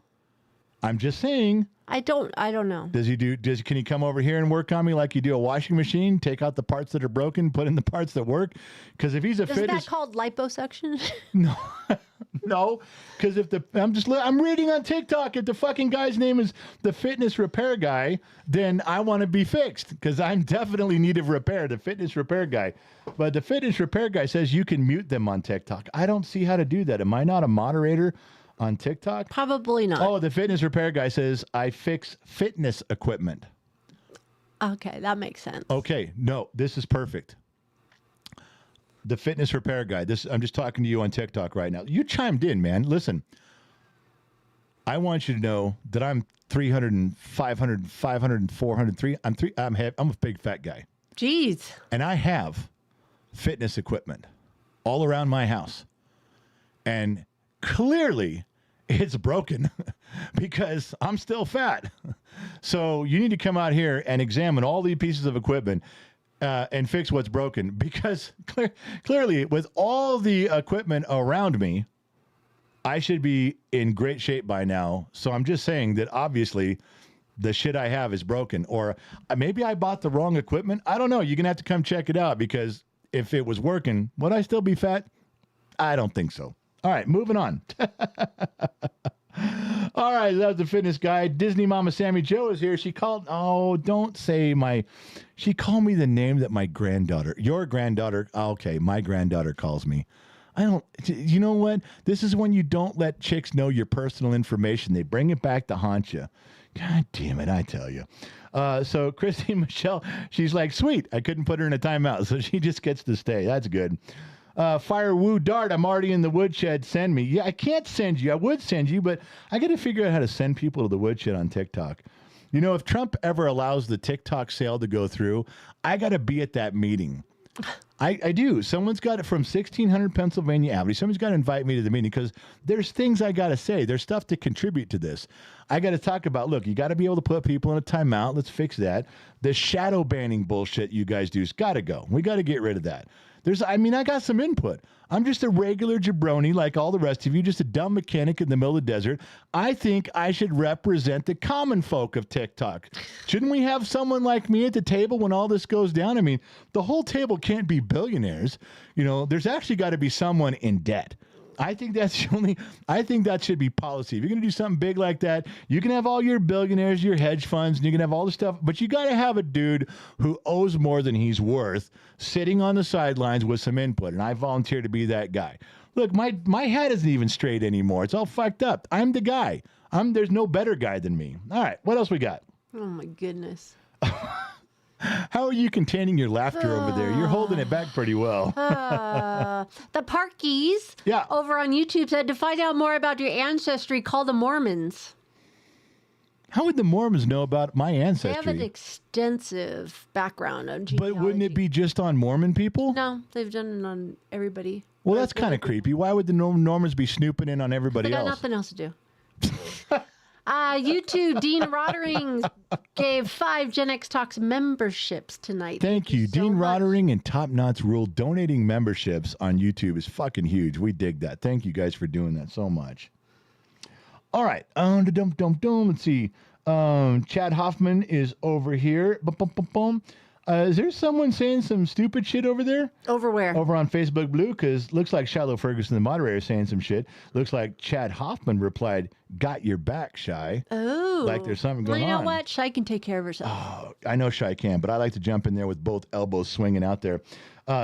I'm just saying. I don't know. Can he come over here and work on me like you do a washing machine? Take out the parts that are broken, put in the parts that work? Because if he's a Isn't that called liposuction? No. No, because I'm reading on TikTok, if the fucking guy's name is the fitness repair guy, then I want to be fixed because I'm definitely in need of repair, the fitness repair guy. But the fitness repair guy says you can mute them on TikTok. I don't see how to do that. Am I not a moderator on TikTok? Probably not. Oh, the fitness repair guy says I fix fitness equipment. Okay, that makes sense. Okay, no, this is perfect. The fitness repair guy. I'm just talking to you on TikTok right now. You chimed in, man. Listen, I want you to know that I'm 300 and 500, 500 and 400, I'm a big fat guy. Jeez. And I have fitness equipment all around my house. And clearly it's broken because I'm still fat. So you need to come out here and examine all these pieces of equipment and fix what's broken, because clearly with all the equipment around me, I should be in great shape by now. So I'm just saying that obviously the shit I have is broken, or maybe I bought the wrong equipment. I don't know. You're going to have to come check it out, because if it was working, would I still be fat? I don't think so. All right, moving on. All right, that was the fitness guy. Disney Mama Sammy Joe is here. She called, she called me the name that your granddaughter, okay, my granddaughter calls me. You know what? This is when you don't let chicks know your personal information. They bring it back to haunt you. God damn it, I tell you. So Christy Michelle, she's like, sweet, I couldn't put her in a timeout, so she just gets to stay. That's good. Fire Woo Dart, I'm already in the woodshed. Send me. Yeah, I can't send you. I would send you, but I got to figure out how to send people to the woodshed on TikTok. You know, if Trump ever allows the TikTok sale to go through, I got to be at that meeting. I do. Someone's got it from 1600 Pennsylvania Avenue. Someone's got to invite me to the meeting, because there's things I got to say. There's stuff to contribute to this. I got to talk about, look, you got to be able to put people in a timeout. Let's fix that. The shadow banning bullshit you guys do has got to go. We got to get rid of that. I got some input. I'm just a regular jabroni like all the rest of you, just a dumb mechanic in the middle of the desert. I think I should represent the common folk of TikTok. Shouldn't we have someone like me at the table when all this goes down? I mean, the whole table can't be billionaires. You know, there's actually got to be someone in debt. I think that should be policy. If you're going to do something big like that, you can have all your billionaires, your hedge funds, and you can have all the stuff, but you got to have a dude who owes more than he's worth sitting on the sidelines with some input, and I volunteer to be that guy. Look, my head isn't even straight anymore. It's all fucked up. I'm the guy. There's no better guy than me. All right, what else we got? Oh, my goodness. How are you containing your laughter over there? You're holding it back pretty well. The Parkies over on YouTube said, to find out more about your ancestry, call the Mormons. How would the Mormons know about my ancestry? They have an extensive background on genealogy. But wouldn't it be just on Mormon people? No, they've done it on everybody. Well, that's kind of creepy. Why would the Normans be snooping in on everybody else? They got nothing else to do. YouTube, Dean Roddering gave 5 Gen X Talks memberships tonight. Thank you. Dean Roddering and Top Knots Rule. Donating memberships on YouTube is fucking huge. We dig that. Thank you guys for doing that so much. All right. Let's see. Chad Hoffman is over here. Is there someone saying some stupid shit over there? Over where? Over on Facebook Blue, because looks like Shiloh Ferguson, the moderator, is saying some shit. Looks like Chad Hoffman replied, "Got your back, Shy." Oh. Like there's something going on. You know what? Shy can take care of herself. Oh, I know Shy can, but I like to jump in there with both elbows swinging out there.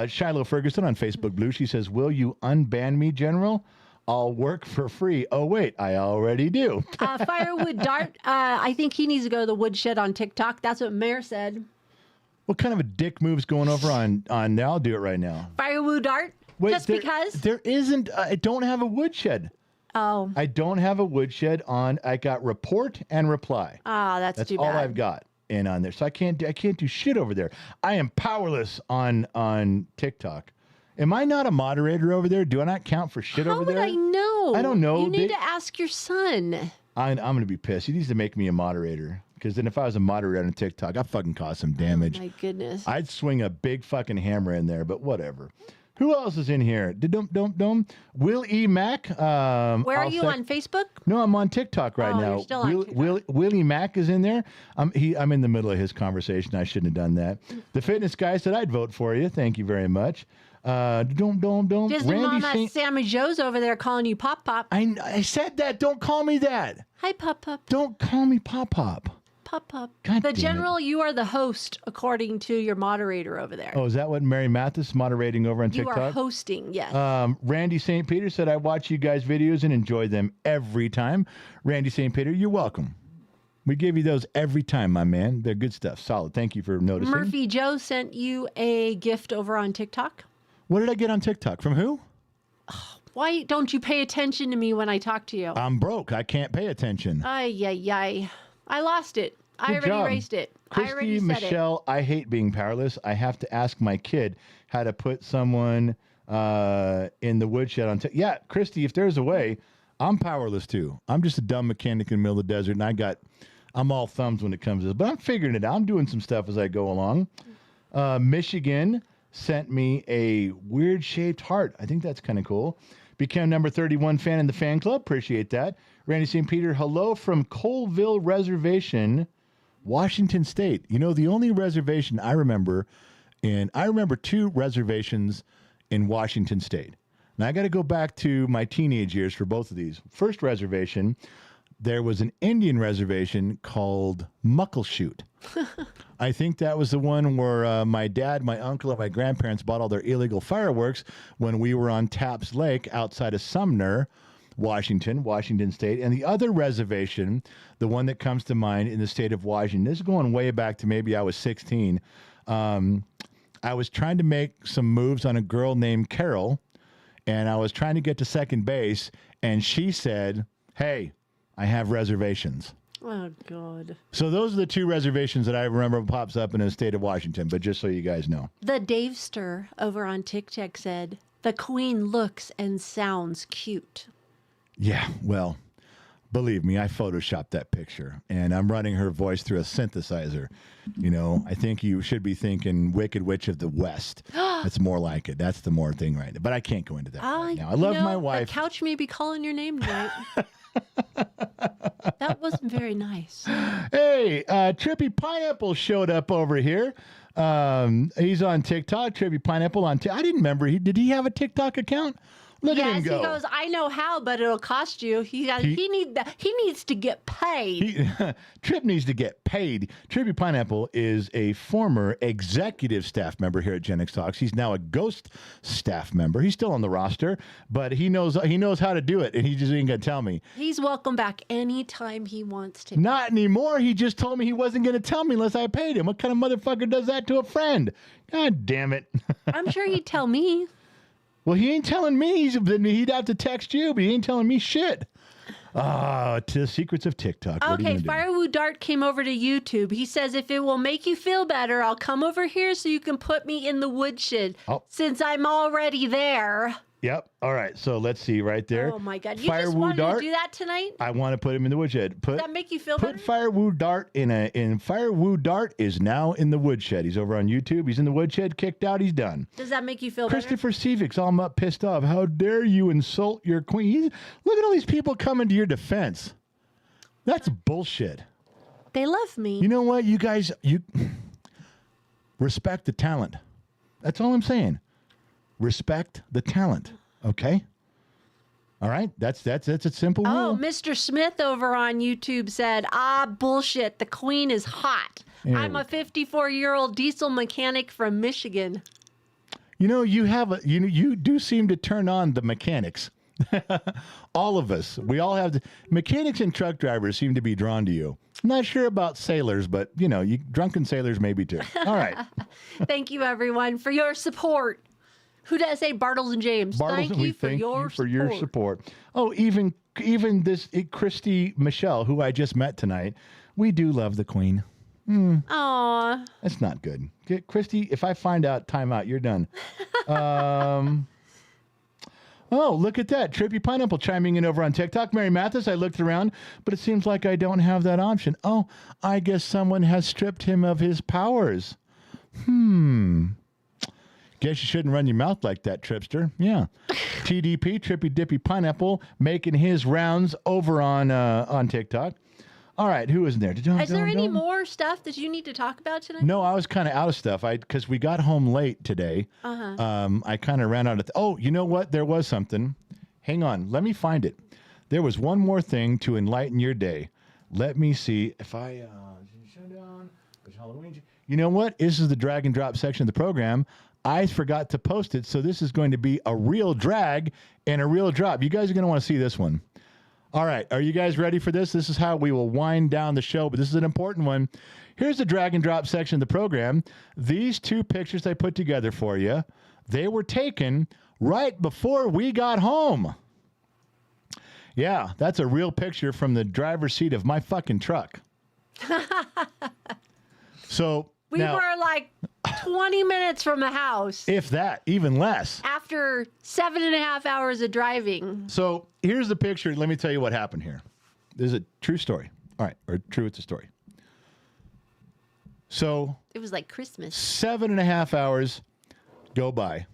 Shiloh Ferguson on Facebook Blue, she says, "Will you unban me, General? I'll work for free." Oh, wait, I already do. Firewood Dart, I think he needs to go to the woodshed on TikTok. That's what Mayor said. What kind of a dick move's going over on I'll do it right now. Firewood Dart? Wait, Just because? There isn't, I don't have a woodshed. Oh. I don't have a woodshed on. I got report and reply. Ah, that's too bad. That's all I've got in on there. So I can't do shit over there. I am powerless on TikTok. Am I not a moderator over there? Do I not count for shit over there? How would I know? I don't know. You need to ask your son. I'm going to be pissed. He needs to make me a moderator. Because then if I was a moderator on TikTok, I'd fucking cause some damage. Oh, my goodness. I'd swing a big fucking hammer in there, but whatever. Who else is in here? Will E. Mack. Where are you on Facebook? No, I'm on TikTok right now. You're still on TikTok. Willie Mack is in there. I'm in the middle of his conversation. I shouldn't have done that. The fitness guy said I'd vote for you. Thank you very much. Disney Mama Sammy Joe's over there calling you Pop Pop. I said that. Don't call me that. Hi, Pop Pop. Don't call me Pop Pop. Pop Pop. God the damn General, it. you are the host, according to your moderator over there. Oh, is that what Mary Mathis moderating over on you TikTok? are hosting, yes. Randy St. Peter said, "I watch you guys' videos and enjoy them every time." Randy St. Peter, you're welcome. We give you those every time, my man. They're good stuff. Solid. Thank you for noticing. Murphy Joe sent you a gift over on TikTok. What did I get on TikTok? From who? Why don't you pay attention to me when I talk to you? I'm broke. I can't pay attention. Ay, ay, ay. I lost it. I already erased it. I already said Michelle, I hate being powerless. I have to ask my kid how to put someone in the woodshed on Yeah, Christy, if there's a way, I'm powerless too. I'm just a dumb mechanic in the middle of the desert, and I'm all thumbs when it comes to this. But I'm figuring it out. I'm doing some stuff as I go along. Michigan sent me a weird-shaped heart. I think that's kind of cool. Became number 31 fan in the fan club. Appreciate that. Randy St. Peter, hello from Colville Reservation, Washington State. You know, the only reservation I remember two reservations in Washington State. Now, I got to go back to my teenage years for both of these. First reservation, there was an Indian reservation called Muckleshoot. I think that was the one where my dad, my uncle, and my grandparents bought all their illegal fireworks when we were on Taps Lake outside of Sumner, Washington State. And the other reservation, the one that comes to mind in the state of Washington, this is going way back to maybe I was 16. I was trying to make some moves on a girl named Carol, and I was trying to get to second base, and she said, "Hey, I have reservations." Oh, God. So those are the two reservations that I remember pops up in the state of Washington, but just so you guys know. The Davester over on TikTok said, "The Queen looks and sounds cute." Yeah, well, believe me, I photoshopped that picture, and I'm running her voice through a synthesizer. You know, I think you should be thinking Wicked Witch of the West. That's more like it. That's the more thing right now. But I can't go into that right now. I love my wife. The couch may be calling your name tonight. That wasn't very nice. Hey, Trippy Pineapple showed up over here. He's on TikTok. Trippy Pineapple on I didn't remember. Did he have a TikTok account? Look at him go. He goes, "I know how, but it'll cost you." He needs to get paid. Trip needs to get paid. Trippy Pineapple is a former executive staff member here at Gen X Talks. He's now a ghost staff member. He's still on the roster, but he knows how to do it, and he just ain't gonna tell me. He's welcome back anytime he wants to. Not anymore. He just told me he wasn't gonna tell me unless I paid him. What kind of motherfucker does that to a friend? God damn it. I'm sure he'd tell me. Well, he ain't telling me. He'd have to text you, but he ain't telling me shit. To the secrets of TikTok. Okay, Firewood Dart came over to YouTube. He says, "If it will make you feel better, I'll come over here so you can put me in the woodshed since I'm already there." Yep. All right. So let's see right there. Oh, my God. You just wanted to do that tonight? I want to put him in the woodshed. Does that make you feel better? Put Firewood Dart in Firewood Dart is now in the woodshed. He's over on YouTube. He's in the woodshed, kicked out. He's done. Does that make you feel better? Christopher Sevick's all up, pissed off. How dare you insult your queen? Look at all these people coming to your defense. That's bullshit. They love me. You know what, you guys, we're Respect the talent. That's all I'm saying. Respect the talent. Okay? All right? That's a simple rule. Oh, Mr. Smith over on YouTube said, bullshit. The Queen is hot. Yeah. I'm a 54-year-old diesel mechanic from Michigan. You know, you do seem to turn on the mechanics. All of us. We all have mechanics and truck drivers seem to be drawn to you. I'm not sure about sailors, but you drunken sailors maybe too. All right. Thank you everyone for your support. Who did I say? Bartles and James. Bartles, Thank you for your support. Oh, even this Christy Michelle, who I just met tonight. We do love the Queen. Aw. That's not good. Christy, if I find out, timeout, you're done. Oh, look at that. Trippy Pineapple chiming in over on TikTok. Mary Mathis, I looked around, but it seems like I don't have that option. Oh, I guess someone has stripped him of his powers. Guess you shouldn't run your mouth like that, Tripster. Yeah. TDP, Trippy Dippy Pineapple, making his rounds over on TikTok. All right, who is in there? Is there any more stuff that you need to talk about tonight? No, I was kind of out of stuff. Because we got home late today. I kind of ran out of. Oh, you know what? There was something. Hang on, let me find it. There was one more thing to enlighten your day. Let me see if I shut down. Halloween. You know what? This is the drag and drop section of the program. I forgot to post it, so this is going to be a real drag and a real drop. You guys are going to want to see this one. All right, are you guys ready for this? This is how we will wind down the show, but this is an important one. Here's the drag and drop section of the program. These two pictures I put together for you, they were taken right before we got home. Yeah, that's a real picture from the driver's seat of my fucking truck. So we were like 20 minutes from the house. If that, even less. After 7.5 hours of driving. So here's the picture. Let me tell you what happened here. This is a true story. All right. Or true, it's a story. So it was like Christmas. 7.5 hours go by.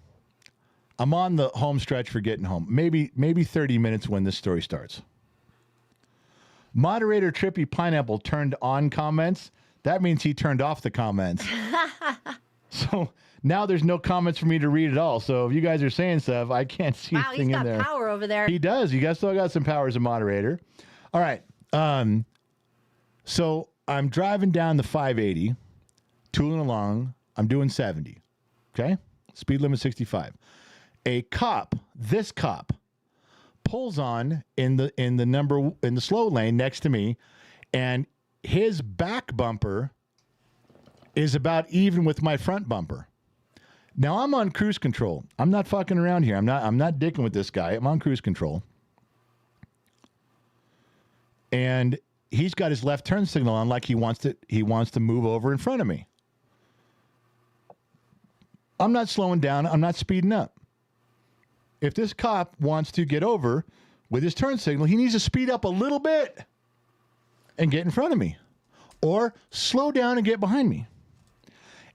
I'm on the home stretch for getting home. Maybe 30 minutes when this story starts. Moderator Trippy Pineapple turned on comments. That means he turned off the comments. So now there's no comments for me to read at all. So if you guys are saying stuff, I can't see anything in there. Wow, he's got power over there. He does. You guys still got some power as a moderator. All right. So I'm driving down the 580, tooling along. I'm doing 70. Okay? Speed limit 65. A cop, this cop, pulls on in the slow lane next to me, and his back bumper is about even with my front bumper. Now I'm on cruise control. I'm not fucking around here. I'm not dicking with this guy. I'm on cruise control. And he's got his left turn signal on like he wants to move over in front of me. I'm not slowing down. I'm not speeding up. If this cop wants to get over with his turn signal, he needs to speed up a little bit and get in front of me, or slow down and get behind me.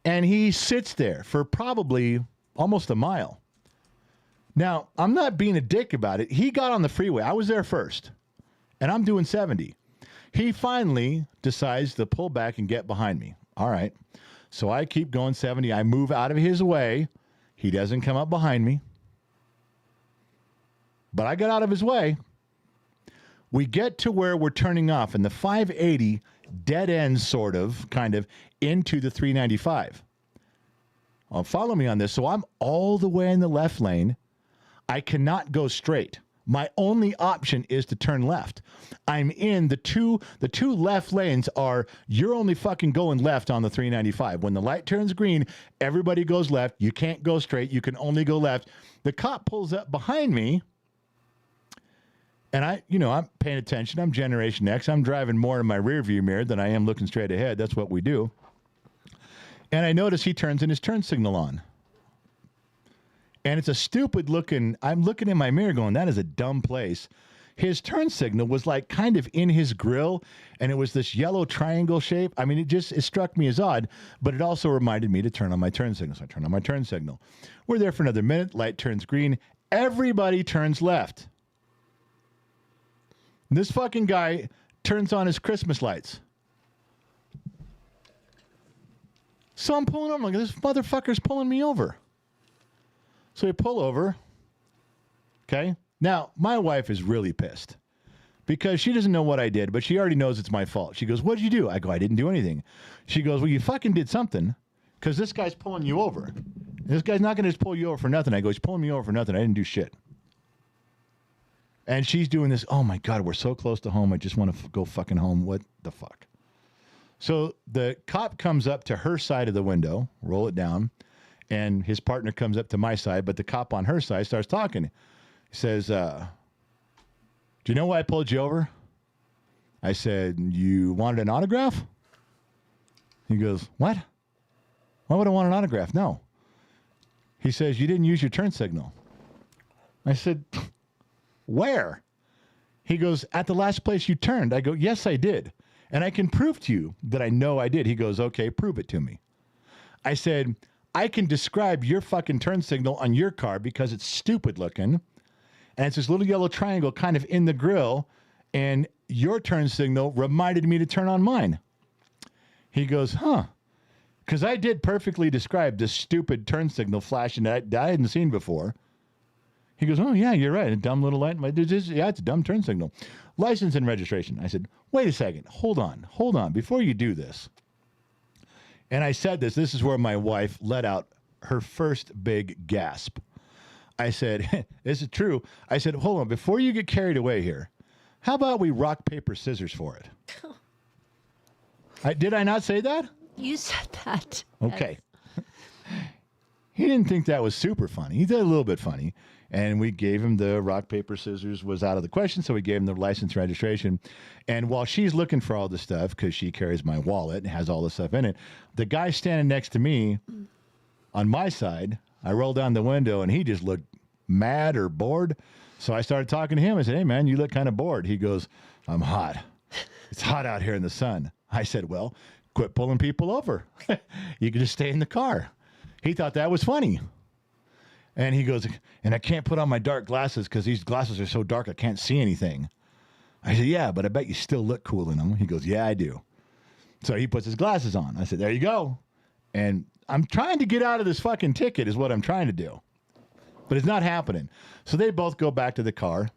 And he sits there for probably almost a mile. Now, I'm not being a dick about it. He got on the freeway. I was there first, and I'm doing 70. He finally decides to pull back and get behind me. All right. So I keep going 70. I move out of his way. He doesn't come up behind me. But I got out of his way. We get to where we're turning off, and the 580 dead ends kind of, into the 395. Follow me on this. So I'm all the way in the left lane. I cannot go straight. My only option is to turn left. I'm in the two left lanes are, you're only fucking going left on the 395. When the light turns green, everybody goes left. You can't go straight. You can only go left. The cop pulls up behind me. And I'm paying attention. I'm Generation X. I'm driving more in my rearview mirror than I am looking straight ahead. That's what we do. And I notice he turns in his turn signal on. And it's a stupid looking, I'm looking in my mirror going, that is a dumb place. His turn signal was like kind of in his grill, and it was this yellow triangle shape. I mean, it struck me as odd, but it also reminded me to turn on my turn signal. So I turned on my turn signal. We're there for another minute. Light turns green. Everybody turns left. This fucking guy turns on his Christmas lights. So I'm pulling over. I'm like, this motherfucker's pulling me over. So we pull over. Okay. Now, my wife is really pissed because she doesn't know what I did, but she already knows it's my fault. She goes, what did you do? I go, I didn't do anything. She goes, well, you fucking did something because this guy's pulling you over. And this guy's not going to just pull you over for nothing. I go, he's pulling me over for nothing. I didn't do shit. And she's doing this. Oh, my God, we're so close to home. I just want to go fucking home. What the fuck? So the cop comes up to her side of the window, roll it down, and his partner comes up to my side, but the cop on her side starts talking. He says, do you know why I pulled you over? I said, you wanted an autograph? He goes, what? Why would I want an autograph? No. He says, you didn't use your turn signal. I said, where? He goes, at the last place you turned. I go, yes, I did. And I can prove to you that I know I did. He goes, okay, prove it to me. I said, I can describe your fucking turn signal on your car because it's stupid looking. And it's this little yellow triangle kind of in the grill. And your turn signal reminded me to turn on mine. He goes, huh. Because I did perfectly describe this stupid turn signal flashing that I hadn't seen before. He goes, oh, yeah, you're right. A dumb little light. Yeah, it's a dumb turn signal. License and registration. I said, wait a second. Hold on. Before you do this. And I said this. This is where my wife let out her first big gasp. I said, this is true. I said, hold on. Before you get carried away here, how about we rock, paper, scissors for it? Did I not say that? You said that. Okay. He didn't think that was super funny. He did a little bit funny. And we gave him the rock, paper, scissors was out of the question. So we gave him the license registration. And while she's looking for all the stuff, because she carries my wallet and has all the stuff in it, the guy standing next to me on my side, I rolled down the window and he just looked mad or bored. So I started talking to him. I said, hey, man, you look kind of bored. He goes, I'm hot. It's hot out here in the sun. I said, well, quit pulling people over. You can just stay in the car. He thought that was funny. And he goes, and I can't put on my dark glasses because these glasses are so dark I can't see anything. I said, yeah, but I bet you still look cool in them. He goes, yeah, I do. So he puts his glasses on. I said, there you go. And I'm trying to get out of this fucking ticket is what I'm trying to do. But it's not happening. So they both go back to the car.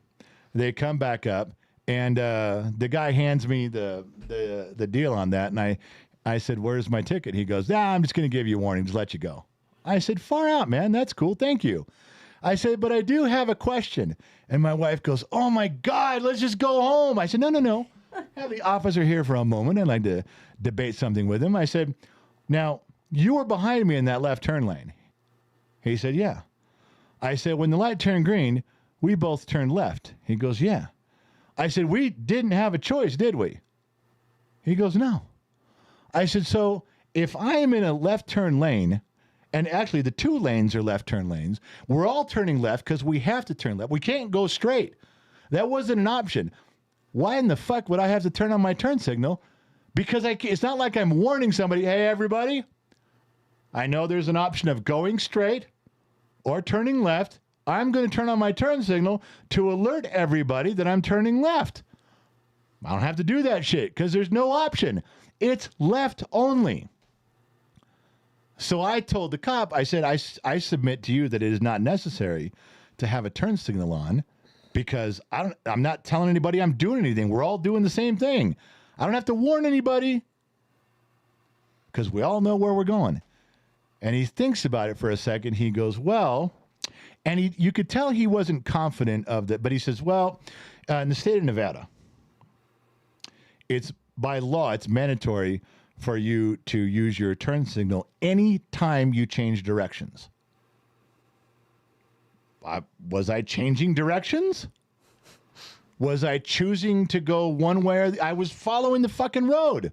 They come back up. And the guy hands me the deal on that. And I said, where's my ticket? He goes, I'm just going to give you a warning. Just let you go. I said, far out, man. That's cool. Thank you. I said, but I do have a question. And my wife goes, oh, my God, let's just go home. I said, no. Have the officer here for a moment. I'd like to debate something with him. I said, now, you were behind me in that left turn lane. He said, yeah. I said, when the light turned green, we both turned left. He goes, yeah. I said, we didn't have a choice, did we? He goes, no. I said, so if I am in a left turn lane, and actually the two lanes are left turn lanes, we're all turning left because we have to turn left. We can't go straight. That wasn't an option. Why in the fuck would I have to turn on my turn signal? Because it's not like I'm warning somebody, hey, everybody, I know there's an option of going straight or turning left. I'm going to turn on my turn signal to alert everybody that I'm turning left. I don't have to do that shit because there's no option. It's left only. So I told the cop, I said, I submit to you that it is not necessary to have a turn signal on because I'm not telling anybody I'm doing anything. We're all doing the same thing. I don't have to warn anybody because we all know where we're going. And he thinks about it for a second. He goes, well, and you could tell he wasn't confident of that, but he says, well, in the state of Nevada, it's by law, it's mandatory for you to use your turn signal any time you change directions. Was I changing directions? Was I choosing to go one way I was following the fucking road.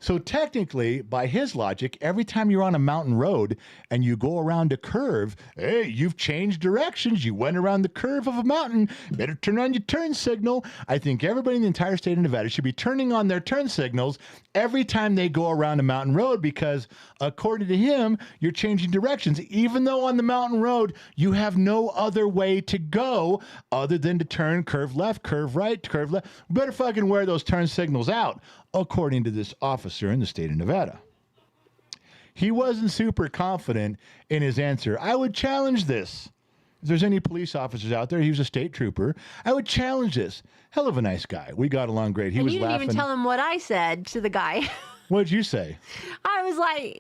So technically, by his logic, every time you're on a mountain road and you go around a curve, hey, you've changed directions. You went around the curve of a mountain. Better turn on your turn signal. I think everybody in the entire state of Nevada should be turning on their turn signals every time they go around a mountain road because, according to him, you're changing directions. Even though on the mountain road, you have no other way to go other than to turn, curve left, curve right, curve left. Better fucking wear those turn signals out, according to this officer in the state of Nevada. He wasn't super confident in his answer. I would challenge this. If there's any police officers out there, he was a state trooper. I would challenge this. Hell of a nice guy. We got along great. He And was you didn't laughing. even tell him what I said to the guy. What'd you say? I was like,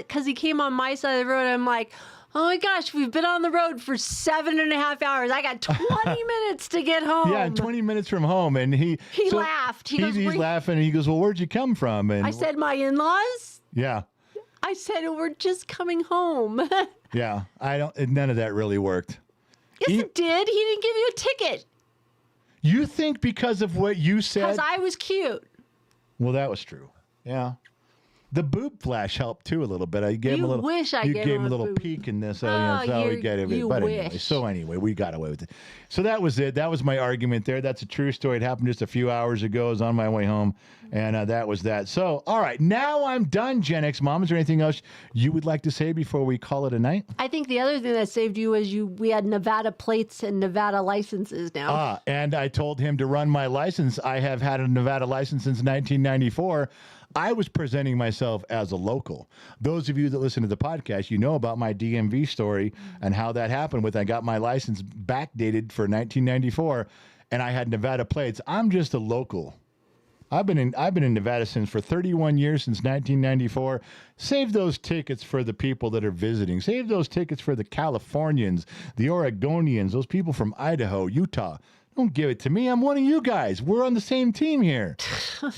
because he came on my side of the road. I'm like, oh my gosh, we've been on the road for 7.5 hours. I got 20 minutes to get home. Yeah, 20 minutes from home. And he laughed. He's laughing. And he goes, well, where'd you come from? And I said, my in-laws? yeah. I said, we're just coming home. Yeah. None of that really worked. Yes, it did. He didn't give you a ticket. You think because of what you said? Because I was cute. Well, that was true. Yeah. The boob flash helped too a little bit. I gave him a little. Wish I you gave gave him a a little boob. peek in this. So, Oh, we get it. you But wish. anyway, we got away with it. So that was it. That was my argument there. That's a true story. It happened just a few hours ago. I was on my way home, and that was that. So, all right, now I'm done. Gen X Mom, is there anything else you would like to say before we call it a night? I think the other thing that saved you was we had Nevada plates and Nevada licenses now. And I told him to run my license. I have had a Nevada license since 1994. I was presenting myself as a local. Those of you that listen to the podcast, you know about my DMV story and how that happened I got my license backdated for 1994 and I had Nevada plates. I'm just a local. I've been in Nevada for 31 years, since 1994. Save those tickets for the people that are visiting. Save those tickets for the Californians, the Oregonians, those people from Idaho, Utah. Don't give it to me. I'm one of you guys. We're on the same team here.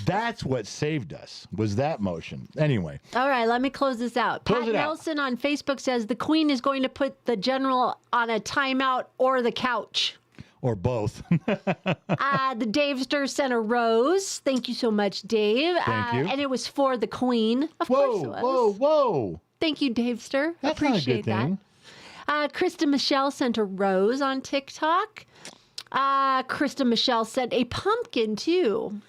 That's what saved us, was that motion. Anyway. All right, let me close this out. Pat Nelson on Facebook says the Queen is going to put the general on a timeout or the couch. Or both. The Davester sent a rose. Thank you so much, Dave. Thank you. And it was for the Queen. Of course it was. Whoa. Thank you, Davester. That's Appreciate not a good that. thing. Krista Michelle sent a rose on TikTok. Krista Michelle sent a pumpkin, too.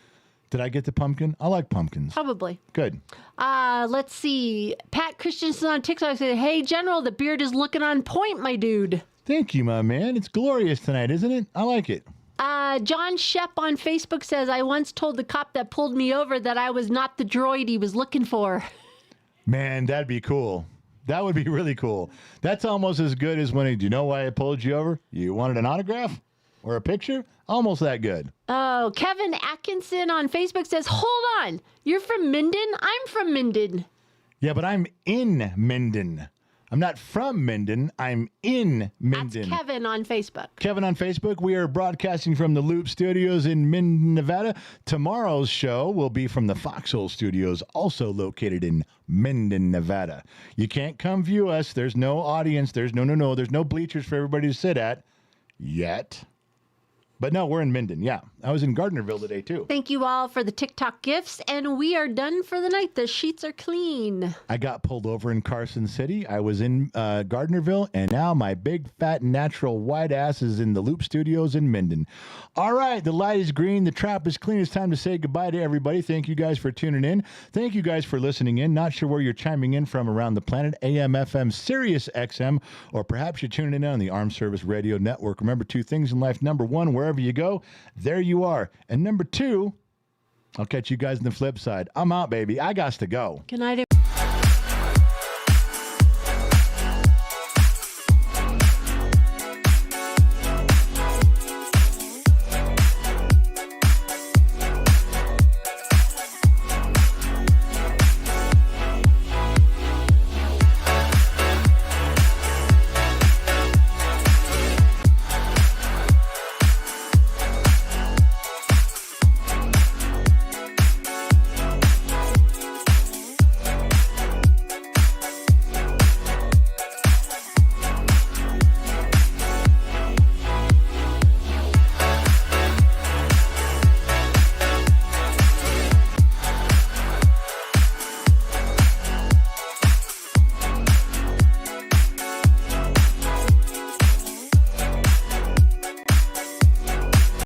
Did I get the pumpkin? I like pumpkins. Probably. Good. Let's see. Pat Christensen on TikTok said, hey, General, the beard is looking on point, my dude. Thank you, my man. It's glorious tonight, isn't it? I like it. John Shep on Facebook says, I once told the cop that pulled me over that I was not the droid he was looking for. Man, that'd be cool. That would be really cool. That's almost as good as do you know why I pulled you over? You wanted an autograph or a picture? Almost that good. Oh, Kevin Atkinson on Facebook says, hold on. You're from Minden? I'm from Minden. Yeah, but I'm in Minden. I'm not from Minden. I'm in Minden. That's Kevin on Facebook. Kevin on Facebook. We are broadcasting from the Loop Studios in Minden, Nevada. Tomorrow's show will be from the Foxhole Studios, also located in Minden, Nevada. You can't come view us. There's no audience. There's no bleachers for everybody to sit at yet. But no, we're in Minden. Yeah. I was in Gardnerville today, too. Thank you all for the TikTok gifts, and we are done for the night. The sheets are clean. I got pulled over in Carson City. I was in Gardnerville, and now my big, fat, natural white ass is in the Loop Studios in Minden. All right. The light is green. The trap is clean. It's time to say goodbye to everybody. Thank you guys for tuning in. Thank you guys for listening in. Not sure where you're chiming in from around the planet, AM, FM, Sirius XM, or perhaps you're tuning in on the Armed Service Radio Network. Remember two things in life. Number one, wherever you go, there you are. And number two, I'll catch you guys on the flip side. I'm out, baby. I got to go. Good night,